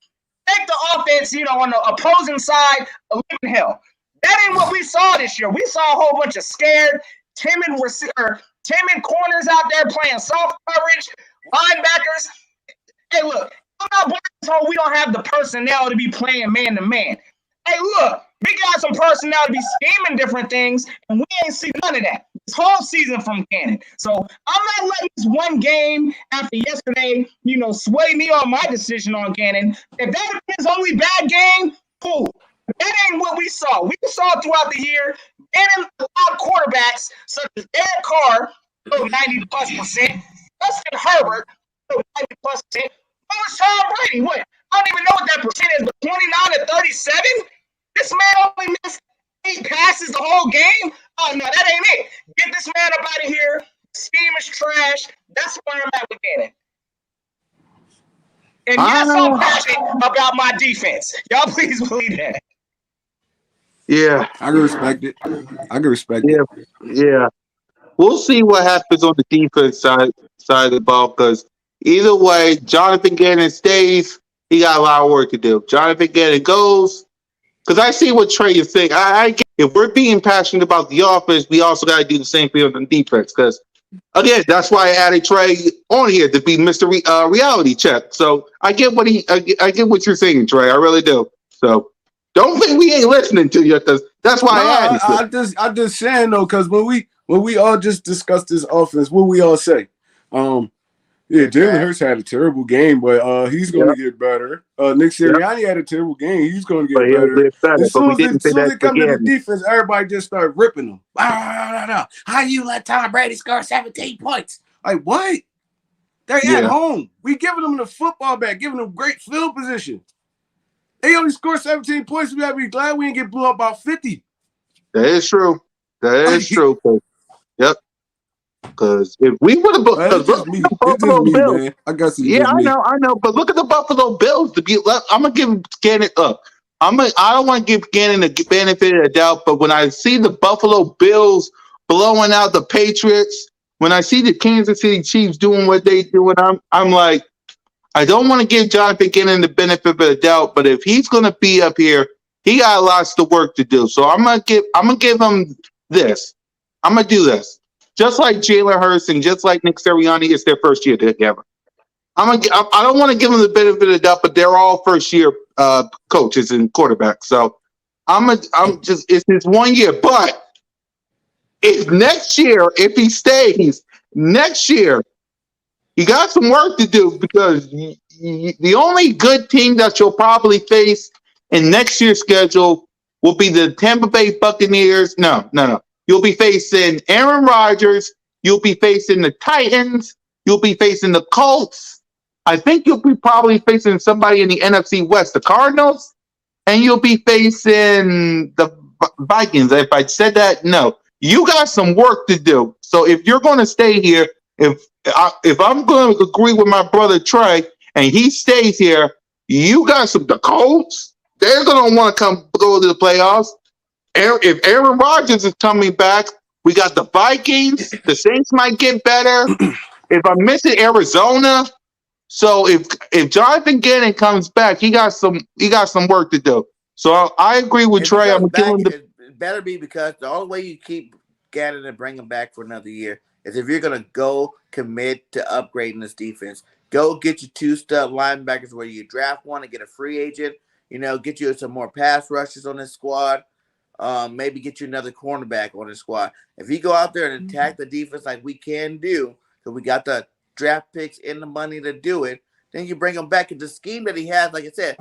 make the offense, on the opposing side a living hell. That ain't what we saw this year. We saw a whole bunch of scared, timid corners out there playing soft coverage, linebackers. Hey, look, I'm not blaming we don't have the personnel to be playing man to man. Hey, look, we got some personnel to be scheming different things, and we ain't seen none of that this whole season from Gannon. So I'm not letting this one game after yesterday, sway me on my decision on Gannon. If that is his only bad game, cool. That ain't what we saw. We saw throughout the year, Gannon allowed quarterbacks such as Derek Carr, 90+%, Justin Herbert, 90+%, is Tom Brady? What? I don't even know what that percent is, but 29 to 37? This man only missed 8 passes the whole game? Oh, no, that ain't it. Get this man up out of here. Scheme is trash. That's where I'm at with Gannon. And yes, I'm passionate about my defense. Y'all please believe that. Yeah, I can respect it. I can respect yeah, it. yeah. We'll see what happens on the defense side of the ball because either way, Jonathan Gannon stays. He got a lot of work to do. Jonathan Gannon goes because I see what Trey is saying. I get, if we're being passionate about the offense, we also got to do the same thing on the defense because again, that's why I added Trey on here to be Mr. Reality Check. So I get what I get what you're saying, Trey. I really do. So don't think we ain't listening to you because that's why I added you. I just saying though, because when we all just discussed this offense, what we all say? Yeah, Jalen Hurts had a terrible game, but he's going to get better. Nick Sirianni had a terrible game. He's going to But get he'll better. get better. As But soon we as didn't say that it come to the again. defense, everybody just start ripping them. How you let Tom Brady score 17 points? Like, what? They're at home. We giving them the football back, giving them great field position. They only scored 17 points. We got to be glad we didn't get blew up by 50. That is true. That is true. Yep. Because if we would have, It's just me. It's just Buffalo me, Bills. man. I guess it's Yeah, just me. I know. But look at the Buffalo Bills. I'm gonna give Gannon up. I don't want to give Gannon the benefit of the doubt, but when I see the Buffalo Bills blowing out the Patriots, when I see the Kansas City Chiefs doing what they do, and I'm like, I don't want to give Jonathan Gannon the benefit of the doubt, but if he's gonna be up here, he got lots of work to do. So I'm gonna give him this. I'm gonna do this. Just like Jalen Hurts and just like Nick Sirianni, it's their first year together. I don't want to give them the benefit of the doubt, but they're all first year coaches and quarterbacks. So it's his 1 year. But if next year, if he stays next year, you got some work to do because the only good team that you'll probably face in next year's schedule will be the Tampa Bay Buccaneers. No. You'll be facing Aaron Rodgers. You'll be facing the Titans. You'll be facing the Colts. I think you'll be probably facing somebody in the NFC West, the Cardinals, and you'll be facing the Vikings. If I said that, no. You got some work to do. So if you're going to stay here, if I'm going to agree with my brother Trey and he stays here, you got the Colts. They're going to want to go to the playoffs. If Aaron Rodgers is coming back, we got the Vikings. The Saints might get better. If I'm missing Arizona, so if Jonathan Gannon comes back, he got some work to do. So I agree with Trey. I'm giving it better be because the only way you keep Gannon and bring him back for another year is if you're gonna go commit to upgrading this defense. Go get your 2 stud linebackers where you draft one and get a free agent. Get you some more pass rushers on this squad. Maybe get you another cornerback on the squad. If you go out there and attack the defense like we can do, because we got the draft picks and the money to do it, then you bring him back. And the scheme that he has, like I said,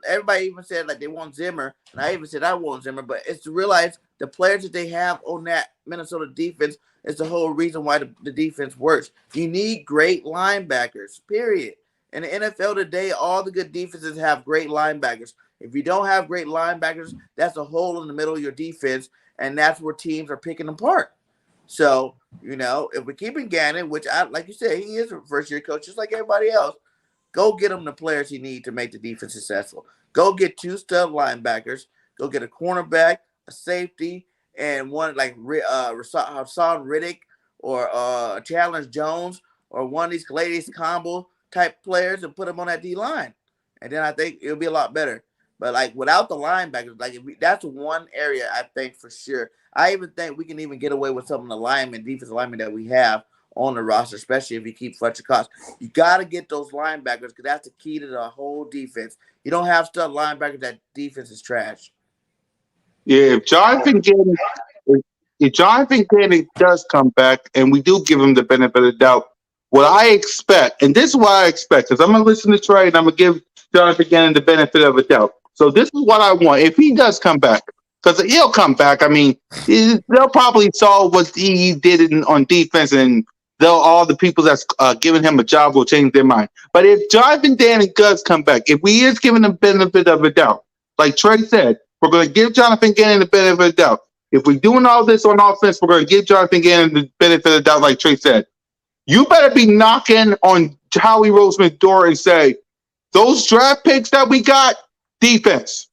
everybody even said like they want Zimmer, and I even said I want Zimmer, but it's to realize the players that they have on that Minnesota defense is the whole reason why the defense works. You need great linebackers, period. In the NFL today, all the good defenses have great linebackers. If you don't have great linebackers, that's a hole in the middle of your defense, and that's where teams are picking apart. So, if we're keeping Gannon, which like you said, he is a first-year coach, just like everybody else, go get him the players he needs to make the defense successful. Go get 2 stud linebackers. Go get a cornerback, a safety, and one like Hassan Riddick or Challenge Jones or one of these Calais Campbell type players and put them on that D-line. And then I think it'll be a lot better. But like without the linebackers, that's one area I think for sure. I even think we can even get away with some of the defensive linemen that we have on the roster, especially if you keep Fletcher Cox. You got to get those linebackers because that's the key to the whole defense. You don't have stud linebackers, that defense is trash. Yeah, if Jonathan Gannon does come back, and we do give him the benefit of the doubt, what I expect, and this is what I expect, because I'm going to listen to Trey and I'm going to give Jonathan Gannon the benefit of the doubt. So this is what I want. If he does come back, because he'll come back, I mean, they'll probably saw what he did on defense and all the people that's giving him a job will change their mind. But if Jonathan Gannon does come back, if we is giving the benefit of a doubt, like Trey said, we're going to give Jonathan Gannon the benefit of the doubt. If we're doing all this on offense, we're going to give Jonathan Gannon the benefit of the doubt, like Trey said. You better be knocking on Howie Roseman's door and say, those draft picks that we got, defense.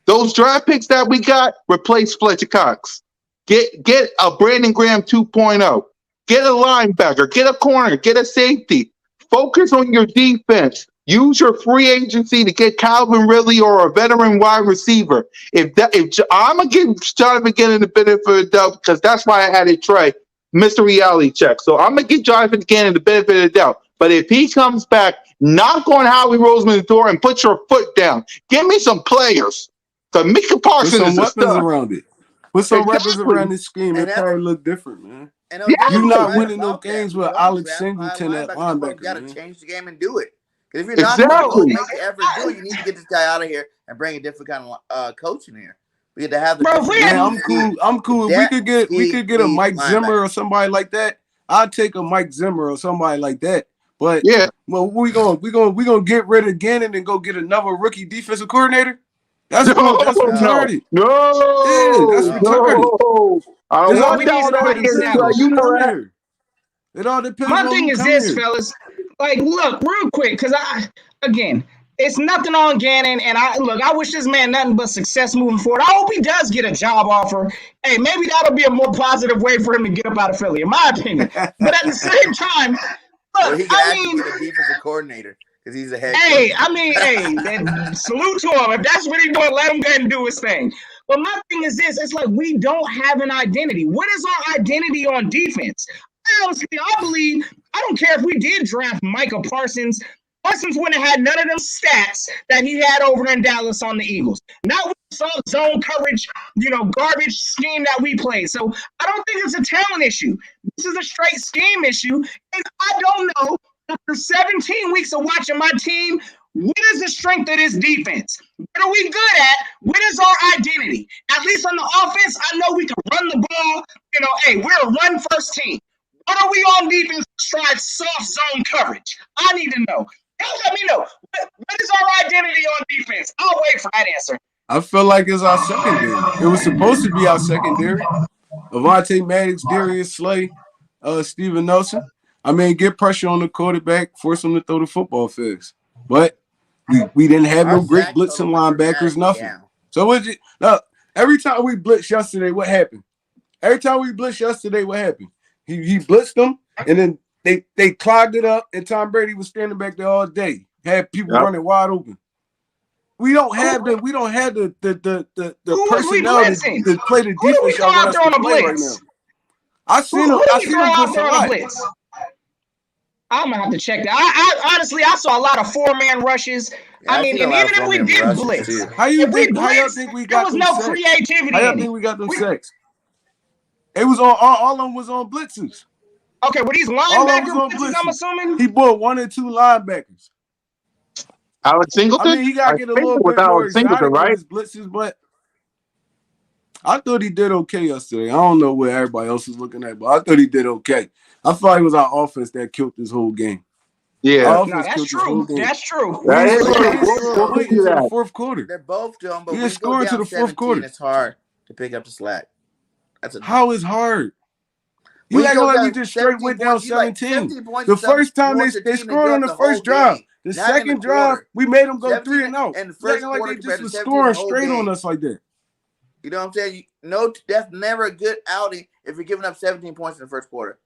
Those draft picks that we got, replace Fletcher Cox. Get a Brandon Graham 2.0. Get a linebacker. Get a corner. Get a safety. Focus on your defense. Use your free agency to get Calvin Ridley or a veteran wide receiver. If I'm gonna give Jonathan Gannon the benefit of the doubt because that's why I added Trey, Mr. Reality Check. So I'm gonna give Jonathan Gannon the benefit of the doubt. But if he comes back, knock on Howie Roseman's door and put your foot down. Give me some players. So Mika Parsons Put some is a weapons stud. around it. Put some weapons Exactly. around this scheme. It probably look different, man. And You're not right winning no about games that. with You Alex draft high Singleton at linebacker, You got to man. change the game and do it. Because if you're not going to go Exactly. make the effort to do it, you need to get this guy out of here and bring a different kind of coach in here. We get to have the Bro, if we Man, had- I'm cool. If we could get a Mike Zimmer or somebody like that, I'd take a Mike Zimmer or somebody like that. But Yeah. well, we gonna get rid of Gannon and go get another rookie defensive coordinator? That's retarded. No. Yeah, that's retarded. No. I don't It all want that on that depends against on you. who You know come that. here. It all depends My on thing who is come this, here. fellas. Like, look, real quick, because again, it's nothing on Gannon, and I wish this man nothing but success moving forward. I hope he does get a job offer. Hey, maybe that'll be a more positive way for him to get up out of Philly, in my opinion. But at the same time, Well, look, he can actually get a defensive coordinator because he's a head hey, coach. salute to him. If that's what he's doing, let him go ahead and do his thing. But my thing is this: it's like we don't have an identity. What is our identity on defense? Honestly, I believe I don't care if we did draft Micah Parsons. Parsons wouldn't have had none of them stats that he had over in Dallas on the Eagles. Not with the zone coverage, garbage scheme that we played. So I don't think it's a talent issue. This is a straight scheme issue. And I don't know, after 17 weeks of watching my team, what is the strength of this defense? What are we good at? What is our identity? At least on the offense, I know we can run the ball. Hey, we're a run-first team. What are we on defense besides soft zone coverage? I need to know. Let me know. What is our identity on defense? I'll wait for that answer. I feel like it's our secondary. It was supposed to be our secondary. Avonte Maddox, Darius Slay, Steven Nelson. I mean, get pressure on the quarterback, force him to throw the football fast. But we didn't have no great blitzing linebackers, nothing. So every time we blitzed yesterday, what happened? He blitzed them, and then they clogged it up, and Tom Brady was standing back there all day. Had people running wide open. We don't have the personnel to play the defense y'all want us to play right now. I seen him blitz a lot. I'm gonna have to check that. I honestly saw a lot of 4-man rushes. Yeah, I mean, and even if we did blitz, how y'all think we got there was no sacks? creativity. How y'all think we got them sacks? It was on all of them was on blitzes. Okay, were these linebacker blitzes? I'm assuming he bought 1 or 2 linebackers. Alex Singleton. I mean, he got to get a little bit more exotic with his blitzes, but I thought he did okay yesterday. I don't know where everybody else is looking at, but I thought he did okay. I felt like it was our offense that killed this whole game. Yeah, that's true. That's true. That is true. Into the fourth quarter. They're both doing, but we when scoring to the fourth quarter. It's hard to pick up the slack. How is hard? You acting like we just straight went down 17. The first time they scored on the first drive. The second drive, we made them go 3 and out. And the first like they just was scoring straight on us like that. You know what I'm saying? That's never a good outing if you're giving up 17 points in the first quarter.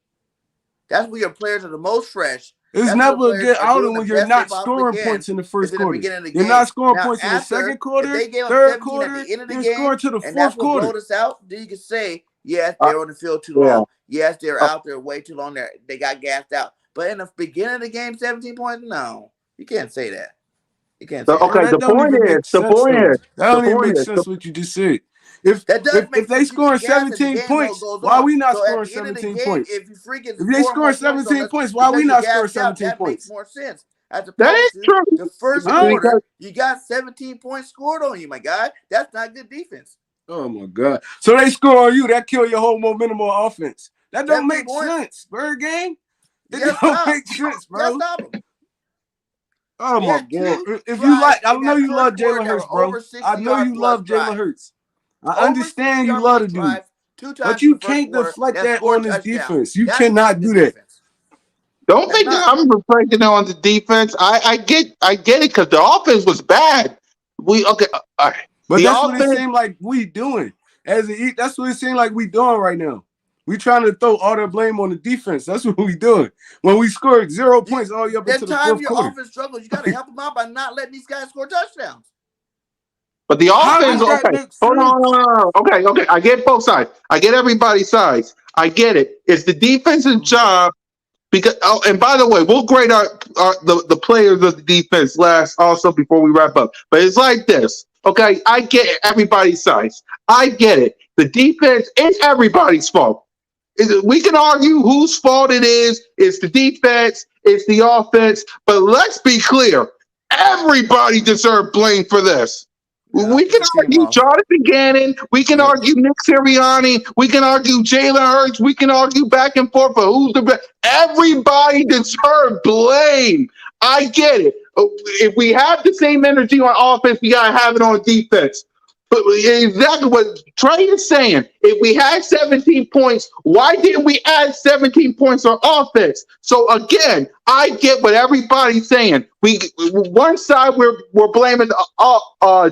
That's when your players are the most fresh. It's never a good outing when you're not scoring points in the first quarter. You're not scoring points in the second quarter, third quarter, you're scoring to the fourth quarter. Rolled us out, then you can say, yes, they're on the field too long. Yes, they're out there way too long. They got gassed out. But in the beginning of the game, 17 points? No, you can't say that. You can't say that. Okay, the point is, that don't even make sense what you just said. If they scoring 17 points, why are we not scoring 17 points? If they scoring 17 points, why are we not scoring 17 points? That makes more sense. That is true. The first quarter, you got 17 points scored on you, my guy. That's not good defense. Oh, my God. So they score on you. That kill your whole momentum on offense. That don't 17 make points. sense, Bird Gang. It Just don't stop. make sense, Just bro. stop him. Oh He my had god! 2 If you drives like, I in know that you love first quarter Jalen that Hurts, were bro. over I know 60-yard you plus love Jalen drives. Hurts. I Over understand you 60-yard love plus the dude, drives 2 but times in you the first can't quarter deflect that that scored on his touchdowns. defense. You That's cannot the do that. defense. Don't That's think not. I'm reflecting on the defense. I get it because the offense was bad. Okay. All right. But The that's what it offense. seemed like we doing. That's what it seemed like we doing right now. We trying to throw all the blame on the defense. That's what we doing. When we scored 0 points all the way up into the Anytime fourth your quarter. offense struggles, you got to help them out by not letting these guys score touchdowns. But the How offense, does that okay. make Hold sense? on. Okay. I get both sides. I get everybody's sides. I get it. It's the defensive job because. Oh, and by the way, we'll grade the players of the defense last also before we wrap up. But it's like this. Okay, I get everybody's sides. I get it. The defense is everybody's fault. We can argue whose fault it is. It's the defense. It's the offense. But let's be clear. Everybody deserves blame for this. Yeah, We get can the team argue off. Jonathan Gannon. We can Yeah. argue Nick Sirianni. We can argue Jalen Hurts. We can argue back and forth for who's the best. Everybody deserves blame. I get it. If we have the same energy on offense, we gotta have it on defense. But exactly what Trey is saying. If we had 17 points, why didn't we add 17 points on offense? So again, I get what everybody's saying. One side we're blaming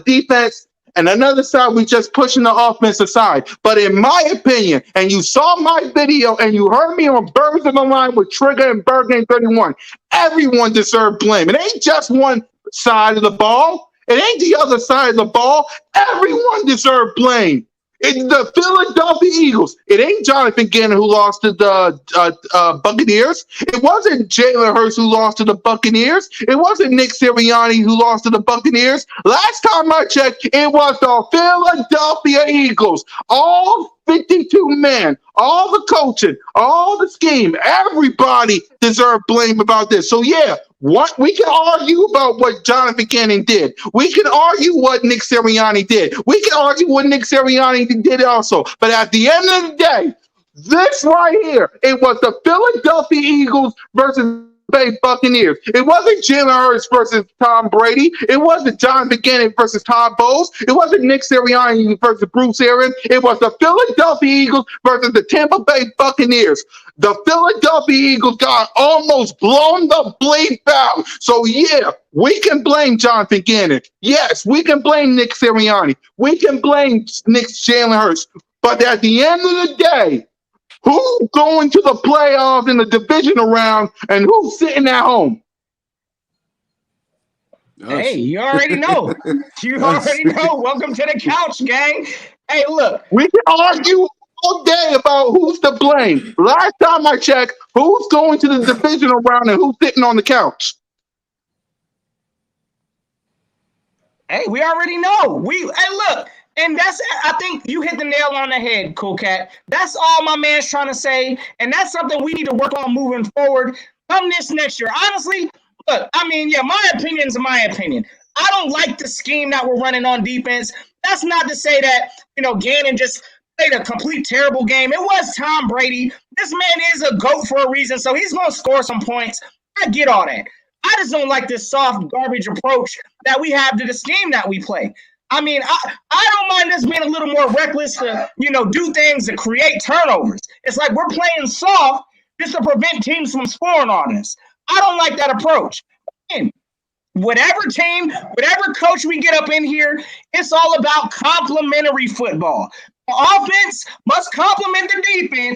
defense, and another side we just pushing the offense aside. But in my opinion, and you saw my video, and you heard me on Birds on the Line with Trigger and BIRDGANG 31, everyone deserves blame. It ain't just one side of the ball. It ain't the other side of the ball. Everyone deserves blame. It's the Philadelphia Eagles. It ain't Jonathan Gannon who lost to the Buccaneers. It wasn't Jalen Hurts who lost to the Buccaneers. It wasn't Nick Sirianni who lost to the Buccaneers. Last time I checked, it was the Philadelphia Eagles. All 52 men, all the coaching, all the scheme, everybody deserves blame about this. So yeah, what we can argue about what Jonathan Gannon did. We can argue what Nick Sirianni did. We can argue what Nick Sirianni did also. But at the end of the day, this right here, it was the Philadelphia Eagles versus Bay Buccaneers. It wasn't Jalen Hurts versus Tom Brady. It wasn't Jonathan Gannon versus Todd Bowles. It wasn't Nick Sirianni versus Bruce Arians. It was the Philadelphia Eagles versus the Tampa Bay Buccaneers. The Philadelphia Eagles got almost blown the bleep out. So yeah, we can blame Jonathan Gannon. Yes, we can blame Nick Sirianni. We can blame Nick Jalen Hurts. But at the end of the day, who's going to the playoffs in the divisional round and who's sitting at home? Hey, you already know. You Us. already know. Welcome to the couch, gang. Hey, look. We can argue all day about who's to blame. Last time I checked, who's going to the divisional round and who's sitting on the couch? Hey, we already know. Hey, look. And I think you hit the nail on the head, Cool Cat. That's all my man's trying to say. And that's something we need to work on moving forward come this next year. Honestly, look, I mean, yeah, my opinion's my opinion. I don't like the scheme that we're running on defense. That's not to say that, Gannon just played a complete terrible game. It was Tom Brady. This man is a GOAT for a reason, so he's going to score some points. I get all that. I just don't like this soft garbage approach that we have to the scheme that we play. I mean, I don't mind us being a little more reckless to, do things to create turnovers. It's like we're playing soft just to prevent teams from scoring on us. I don't like that approach. Again, whatever team, whatever coach we get up in here, it's all about complementary football. The offense must complement the defense.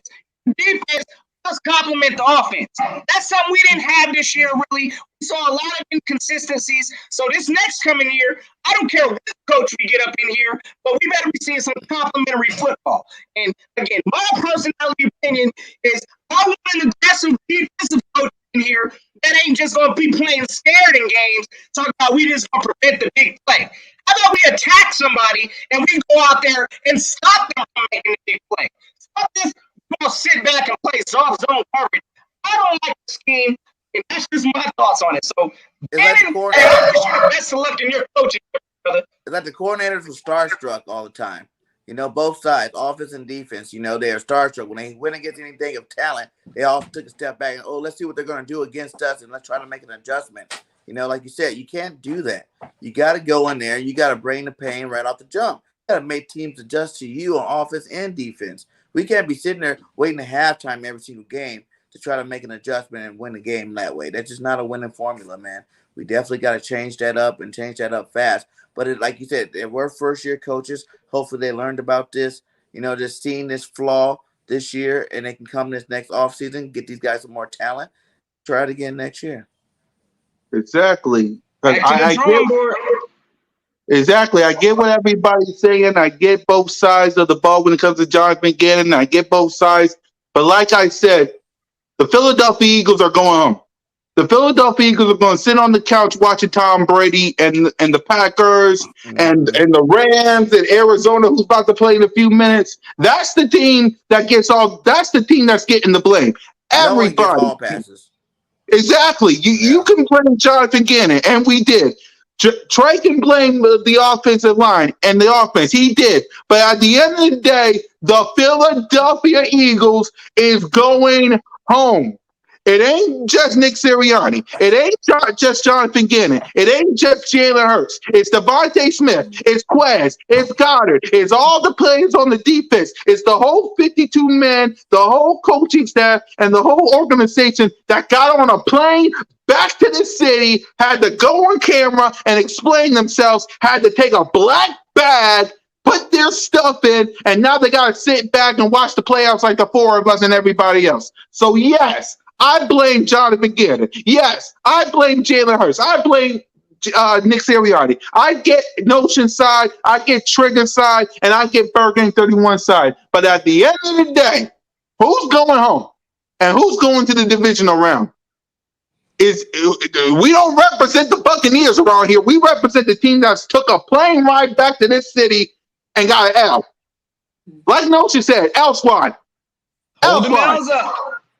Defense must complement the offense. That's something we didn't have this year, really. We saw a lot of inconsistencies. So this next coming year, I don't care what coach we get up in here, but we better be seeing some complementary football. And again, my personality opinion is I want an aggressive defensive coach in here that ain't just going to be playing scared in games, talking about we just going to prevent the big play. How about we attack somebody and we go out there and stop them from making the big play? Stop this. We're going to sit back and play soft zone coverage. I don't like the scheme, and that's just my thoughts on it. So, Gannon, I wish you the best of luck in your coaching, brother. It's like the coordinators were starstruck all the time. Both sides, offense and defense, they are starstruck. When they went against anything of talent, they all took a step back and, let's see what they're going to do against us and let's try to make an adjustment. Like you said, you can't do that. You got to go in there. You got to bring the pain right off the jump. You got to make teams adjust to you on offense and defense. We can't be sitting there waiting to halftime every single game to try to make an adjustment and win the game that way. That's just not a winning formula, man. We definitely got to change that up and change that up fast. But like you said, we're first-year coaches. Hopefully they learned about this, just seeing this flaw this year, and they can come this next offseason, get these guys some more talent, try it again next year. Exactly. Back to the drawing board. Exactly. I get what everybody's saying. I get both sides of the ball when it comes to Jonathan Gannon. I get both sides. But like I said, the Philadelphia Eagles are going home. The Philadelphia Eagles are going to sit on the couch watching Tom Brady and the Packers and the Rams and Arizona, who's about to play in a few minutes. That's the team that gets all. That's the team that's getting the blame. Everybody. No one gets all passes. Exactly. You can blame Jonathan Gannon, and we did. Trey can blame the offensive line and the offense. He did. But at the end of the day, the Philadelphia Eagles is going home. It ain't just Nick Sirianni. It ain't just Jonathan Gannon. It ain't just Jalen Hurts. It's Devontae Smith. It's Quez. It's Goddard. It's all the players on the defense. It's the whole 52 men, the whole coaching staff, and the whole organization that got on a plane back to the city, had to go on camera and explain themselves, had to take a black bag, put their stuff in, and now they got to sit back and watch the playoffs like the four of us and everybody else. So, yes, I blame Jonathan Gannon. Yes, I blame Jalen Hurts. I blame Nick Sirianni. I get Notion side, I get Trigger side, and I get BIRDGANG 31 side. But at the end of the day, who's going home and who's going to the divisional round? We don't represent the Buccaneers around here. We represent the team that's took a plane ride back to this city and got an L. Like Notion said, L squad. Hold the bells up.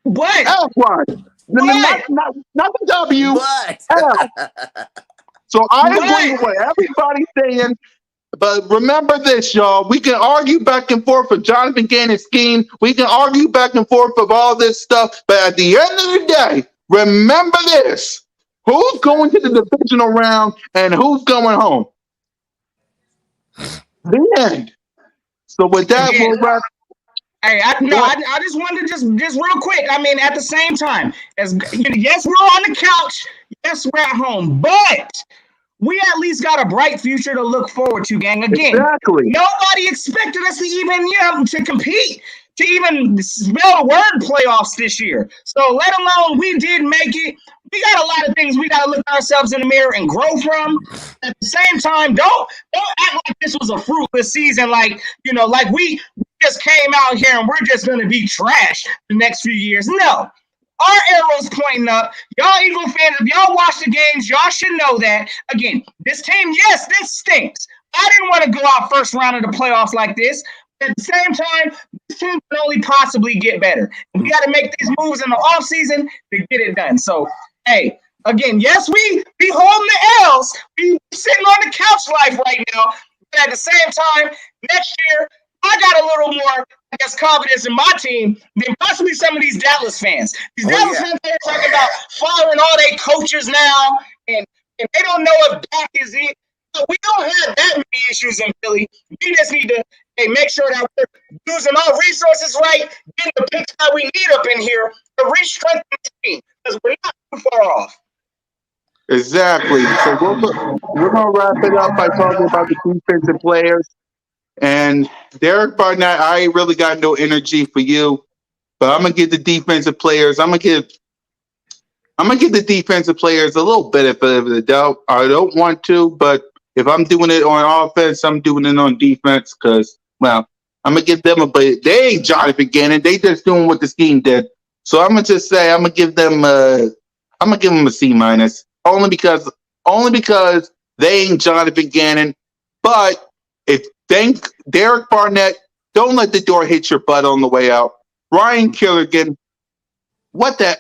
What? L squad. Not the W. What? L. So I agree with what everybody's saying. But remember this, y'all. We can argue back and forth for Jonathan Gannon's scheme. We can argue back and forth of all this stuff. But at the end of the day, remember this. Who's going to the divisional round and who's going home? The end. So with that, we'll wrap. Hey, I just wanted to just real quick. I mean, at the same time, yes, we're on the couch. Yes, we're at home, but we at least got a bright future to look forward to, gang. Again, Exactly. nobody expected us to even to compete, to even spell the word playoffs this year. So let alone we did make it. We got a lot of things we got to look ourselves in the mirror and grow from. At the same time, don't act like this was a fruitless season. Like we just came out here and we're just going to be trash the next few years. No. Our arrow's pointing up. Y'all Eagle fans, if y'all watch the games, y'all should know that. Again, this team, yes, this stinks. I didn't want to go out first round of the playoffs like this. At the same time, this team can only possibly get better. And we got to make these moves in the offseason to get it done. So, hey, again, yes, we holding the L's. We sitting on the couch life right now. But at the same time, next year, I got a little more, I guess, confidence in my team than possibly some of these Dallas fans. These Dallas fans are talking about firing all their coaches now, and they don't know if Dak is it. So we don't have that many issues in Philly. We just need to make sure that we're using our resources right, getting the picks that we need up in here to re-strengthen the team, because we're not too far off. Exactly. So we're going to wrap it up by talking about the defensive players. And Derek Barnett, I ain't really got no energy for you, but I'm gonna give the defensive players. I'm gonna give the defensive players a little bit of the doubt. I don't want to, but if I'm doing it on offense, I'm doing it on defense because, well, I'm gonna give them but they ain't Jonathan Gannon. They just doing what the scheme did. So I'm gonna just say I'm gonna give them a C minus only because they ain't Jonathan Gannon, but thank Derek Barnett. Don't let the door hit your butt on the way out. Ryan Kerrigan, I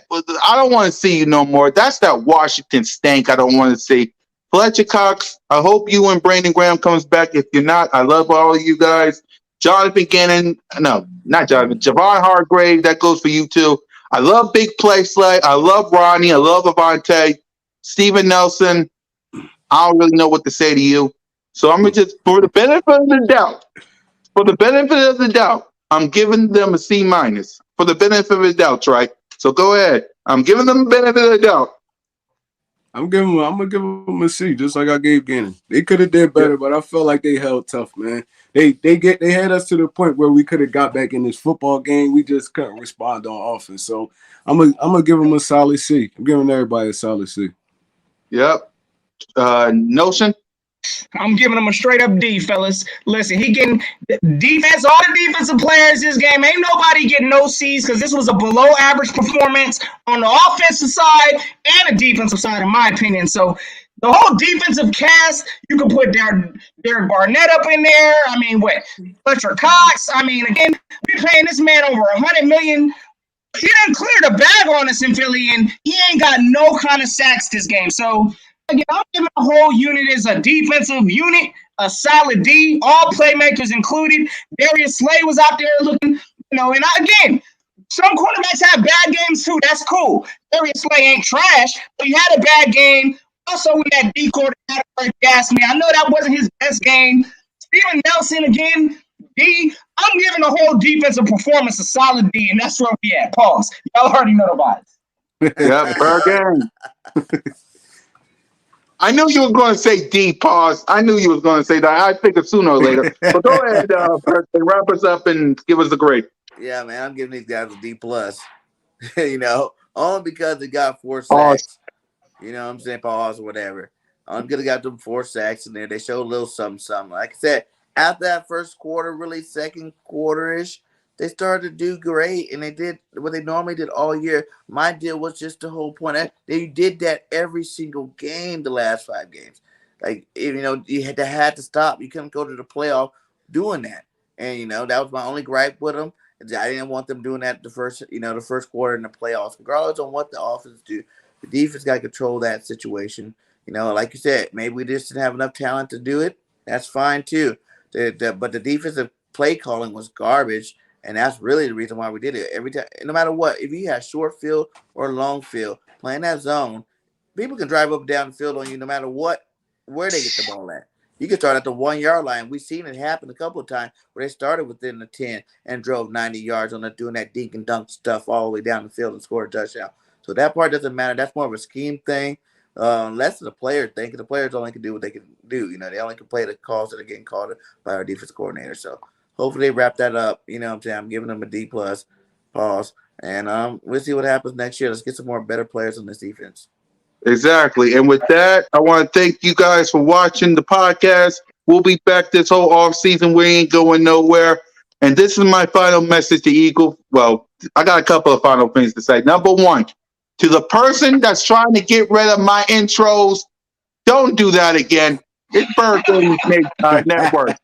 don't want to see you no more. That's that Washington stank I don't want to see. Fletcher Cox, I hope you and Brandon Graham comes back. If you're not, I love all of you guys. Jonathan Gannon. No, not Jonathan. Javon Hargrave. That goes for you too. I love Big Play Slay. I love Ronnie. I love Avante. Steven Nelson. I don't really know what to say to you. So I'm gonna just, for the benefit of the doubt, I'm giving them a C minus. For the benefit of the doubt, Trey. So go ahead. I'm giving them the benefit of the doubt. I'm gonna give them a C, just like I gave Gannon. They could have did better, but I felt like they held tough, man. They had us to the point where we could have got back in this football game. We just couldn't respond on offense. So I'm gonna give them a solid C. I'm giving everybody a solid C. Yep. Notion. I'm giving him a straight up D, fellas. Listen, he getting defense, all the defensive players this game. Ain't nobody getting no C's because this was a below average performance on the offensive side and the defensive side, in my opinion. So the whole defensive cast, you can put Derek Barnett up in there. I mean, what? Fletcher Cox. I mean, again, we paying this man over $100 million. He didn't clear the bag on us in Philly, and he ain't got no kind of sacks this game. So again, I'm giving the whole unit as a defensive unit, a solid D, all playmakers included. Darius Slay was out there looking, and again, some quarterbacks have bad games too. That's cool. Darius Slay ain't trash, but he had a bad game. Also, when that D quarterback gassed me, I know that wasn't his best game. Steven Nelson, again, D. I'm giving the whole defensive performance a solid D, and that's where we at. Pause. Y'all already know the vibes. Yep, BIRDGANG. I knew you were going to say D, pause. I knew you was going to say that. I figured sooner or later. But go ahead, BIRDGANG, wrap us up and give us a grade. Yeah, man, I'm giving these guys a D plus. Only because they got 4 sacks. You know what I'm saying? Pause or whatever. I'm gonna got them 4 sacks in there. They showed a little something. Like I said, after that first quarter, really second quarter-ish, they started to do great, and they did what they normally did all year. My deal was just the whole point. They did that every single game the last 5 games. Like, you had to stop. You couldn't go to the playoff doing that. And, that was my only gripe with them. I didn't want them doing that the first quarter in the playoffs. Regardless on what the offense do, the defense got to control that situation. Like you said, maybe we just didn't have enough talent to do it. That's fine, too. But the defensive play calling was garbage, and that's really the reason why we did it. Every time, no matter what, if you have short field or long field, playing that zone, people can drive up and down the field on you no matter where they get the ball at. You can start at the 1-yard line. We've seen it happen a couple of times where they started within the 10 and drove 90 yards on doing that dink and dunk stuff all the way down the field and scored a touchdown. So that part doesn't matter. That's more of a scheme thing. Less of the player thing. The players only can do what they can do. They only can play the calls that are getting called by our defense coordinator. So hopefully they wrap that up. You know what I'm saying? I'm giving them a D plus. Pause. And we'll see what happens next year. Let's get some more better players on this defense. Exactly. And with that, I want to thank you guys for watching the podcast. We'll be back this whole offseason. We ain't going nowhere. And this is my final message to Eagle. Well, I got a couple of final things to say. Number one, to the person that's trying to get rid of my intros, don't do that again. It's BIRDGANG Network.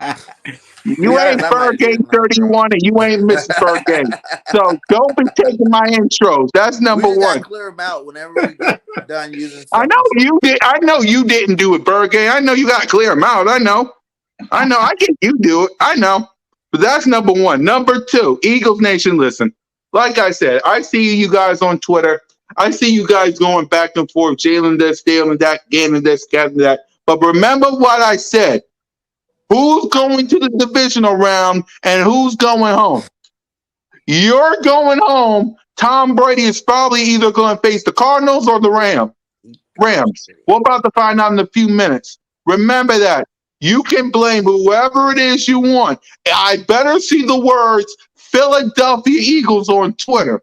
You ain't BIRDGANG 31 and you ain't Mrs. BIRDGANG. So don't be taking my intros. That's number we one. Clear them out whenever we get done using. I know you did. I know you didn't do it, BIRDGANG. I know you got to clear them out. I know. I get you do it. I know. But that's number one. Number two, Eagles Nation. Listen, like I said, I see you guys on Twitter. I see you guys going back and forth, Jalen this, stealing that, getting this, getting that. But remember what I said. Who's going to the divisional round and who's going home? You're going home. Tom Brady is probably either going to face the Cardinals or the Rams. We're about to find out in a few minutes. Remember that. You can blame whoever it is you want. I better see the words Philadelphia Eagles on Twitter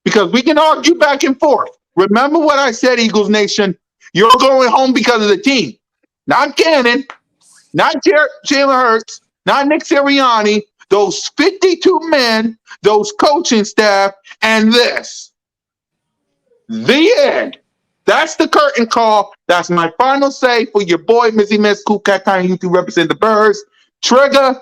because we can argue back and forth. Remember what I said, Eagles Nation. You're going home because of the team. Not Cannon. Not Jalen Hurts, not Nick Sirianni, those 52 men, those coaching staff, and this. The end. That's the curtain call. That's my final say for your boy, Mizzy Miss Cool Cat Kind YouTube represent the Birds. Trigger,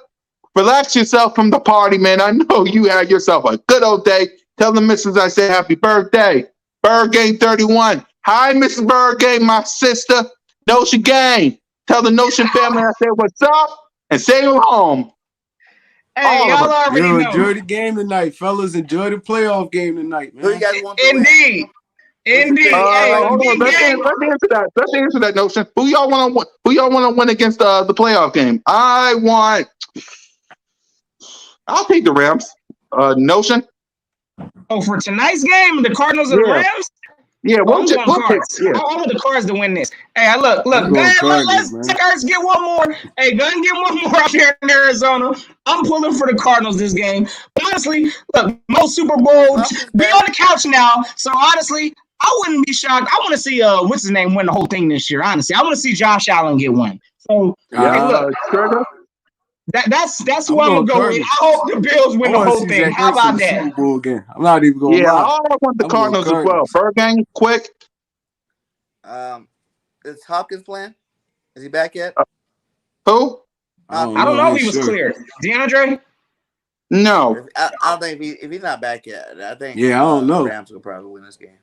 relax yourself from the party, man. I know you had yourself a good old day. Tell the missus I say happy birthday. BIRDGANG 31. Hi, Mrs. BIRDGANG, my sister. Notion Gang. Tell the Notion family I said what's up and send them home. Hey, All of y'all us. already Yo, know. enjoy the game tonight, fellas. Enjoy the playoff game tonight, Who you man. guys want to win? Indeed. Who's your pick? Indeed. Hey, Hold on. big game. Let's answer that. Let's answer that notion. Who y'all want to win? Who y'all want to win against the playoff game? I'll take the Rams. Notion. Oh, for tonight's game, the Cardinals and the Yeah. Rams? Yeah. Oh, I'm going We'll pick. Cards. Yeah. I want the Cards to win this. Hey, look, I'm go going ahead, Cardinals, let's man. Cards get one more. Hey, go and get one more out here in Arizona. I'm pulling for the Cardinals this game. But honestly, look, most Super Bowl Hopkins be back. on the couch now. So honestly, I wouldn't be shocked. I want to see what's his name win the whole thing this year. Honestly, I want to see Josh Allen get one. So hey, look, Trigger. that's I'm who I'm going gonna go with. Cardinals. I hope the Bills I win the want to whole see thing. Zach How Ertz in about the that? Super Bowl again. I'm not even going to Yeah. lie. I want the I'm going Cardinals as well. Cardinals. BIRDGANG, quick. Is Hopkins playing? Is he back yet? Who? I don't I don't know. know I if he ain't was sure. cleared. DeAndre? No. I don't think if he's not back yet, I think Yeah, I don't know. Rams will probably win this game.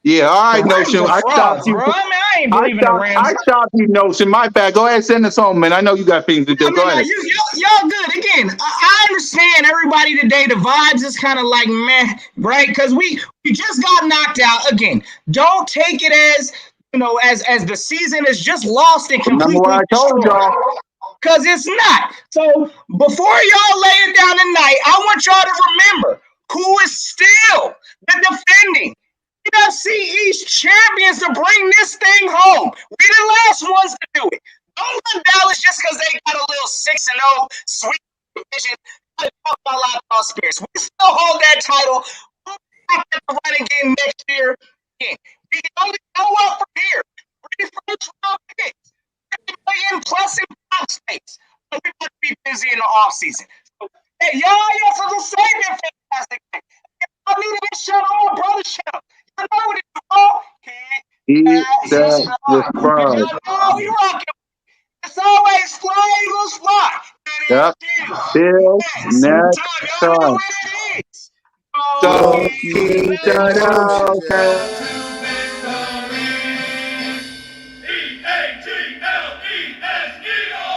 Yeah. All The right, Rams Notion. are I stopped frauds, you. bro. I mean, I ain't believing the Rams. I stopped you, Notion. My bad. Go ahead, send us home, man. I know you got things to do. Go No, ahead. y'all good. Again, I understand everybody today. The vibes is kind of like meh, right? Because we just got knocked out. Again, don't take it as as the season is just lost and Remember what completely I told destroyed. y'all. Because it's not. So before y'all lay it down tonight, I want y'all to remember who is still the defending NFC East champions to bring this thing home. We the last ones to do it. Don't let Dallas just because they got a little 6-0 sweet division. Talk about Lockdown Spirits. We still hold that title. We'll be back at the running game next year. Again, we can only go up from here. 3 first round picks. $3 million plus in cap space. So we're going to be busy in the offseason. So, hey, y'all for the saving fantastic thing. I needed this show on my brother's show. You know what it's called? Eat that response. Y'all know we rocking. It's always fly, Eagles fly. Yep. Till Yes. next Y'all know time. what it is. So Keep keep that that motion. out. E-A-G-L-E-S-E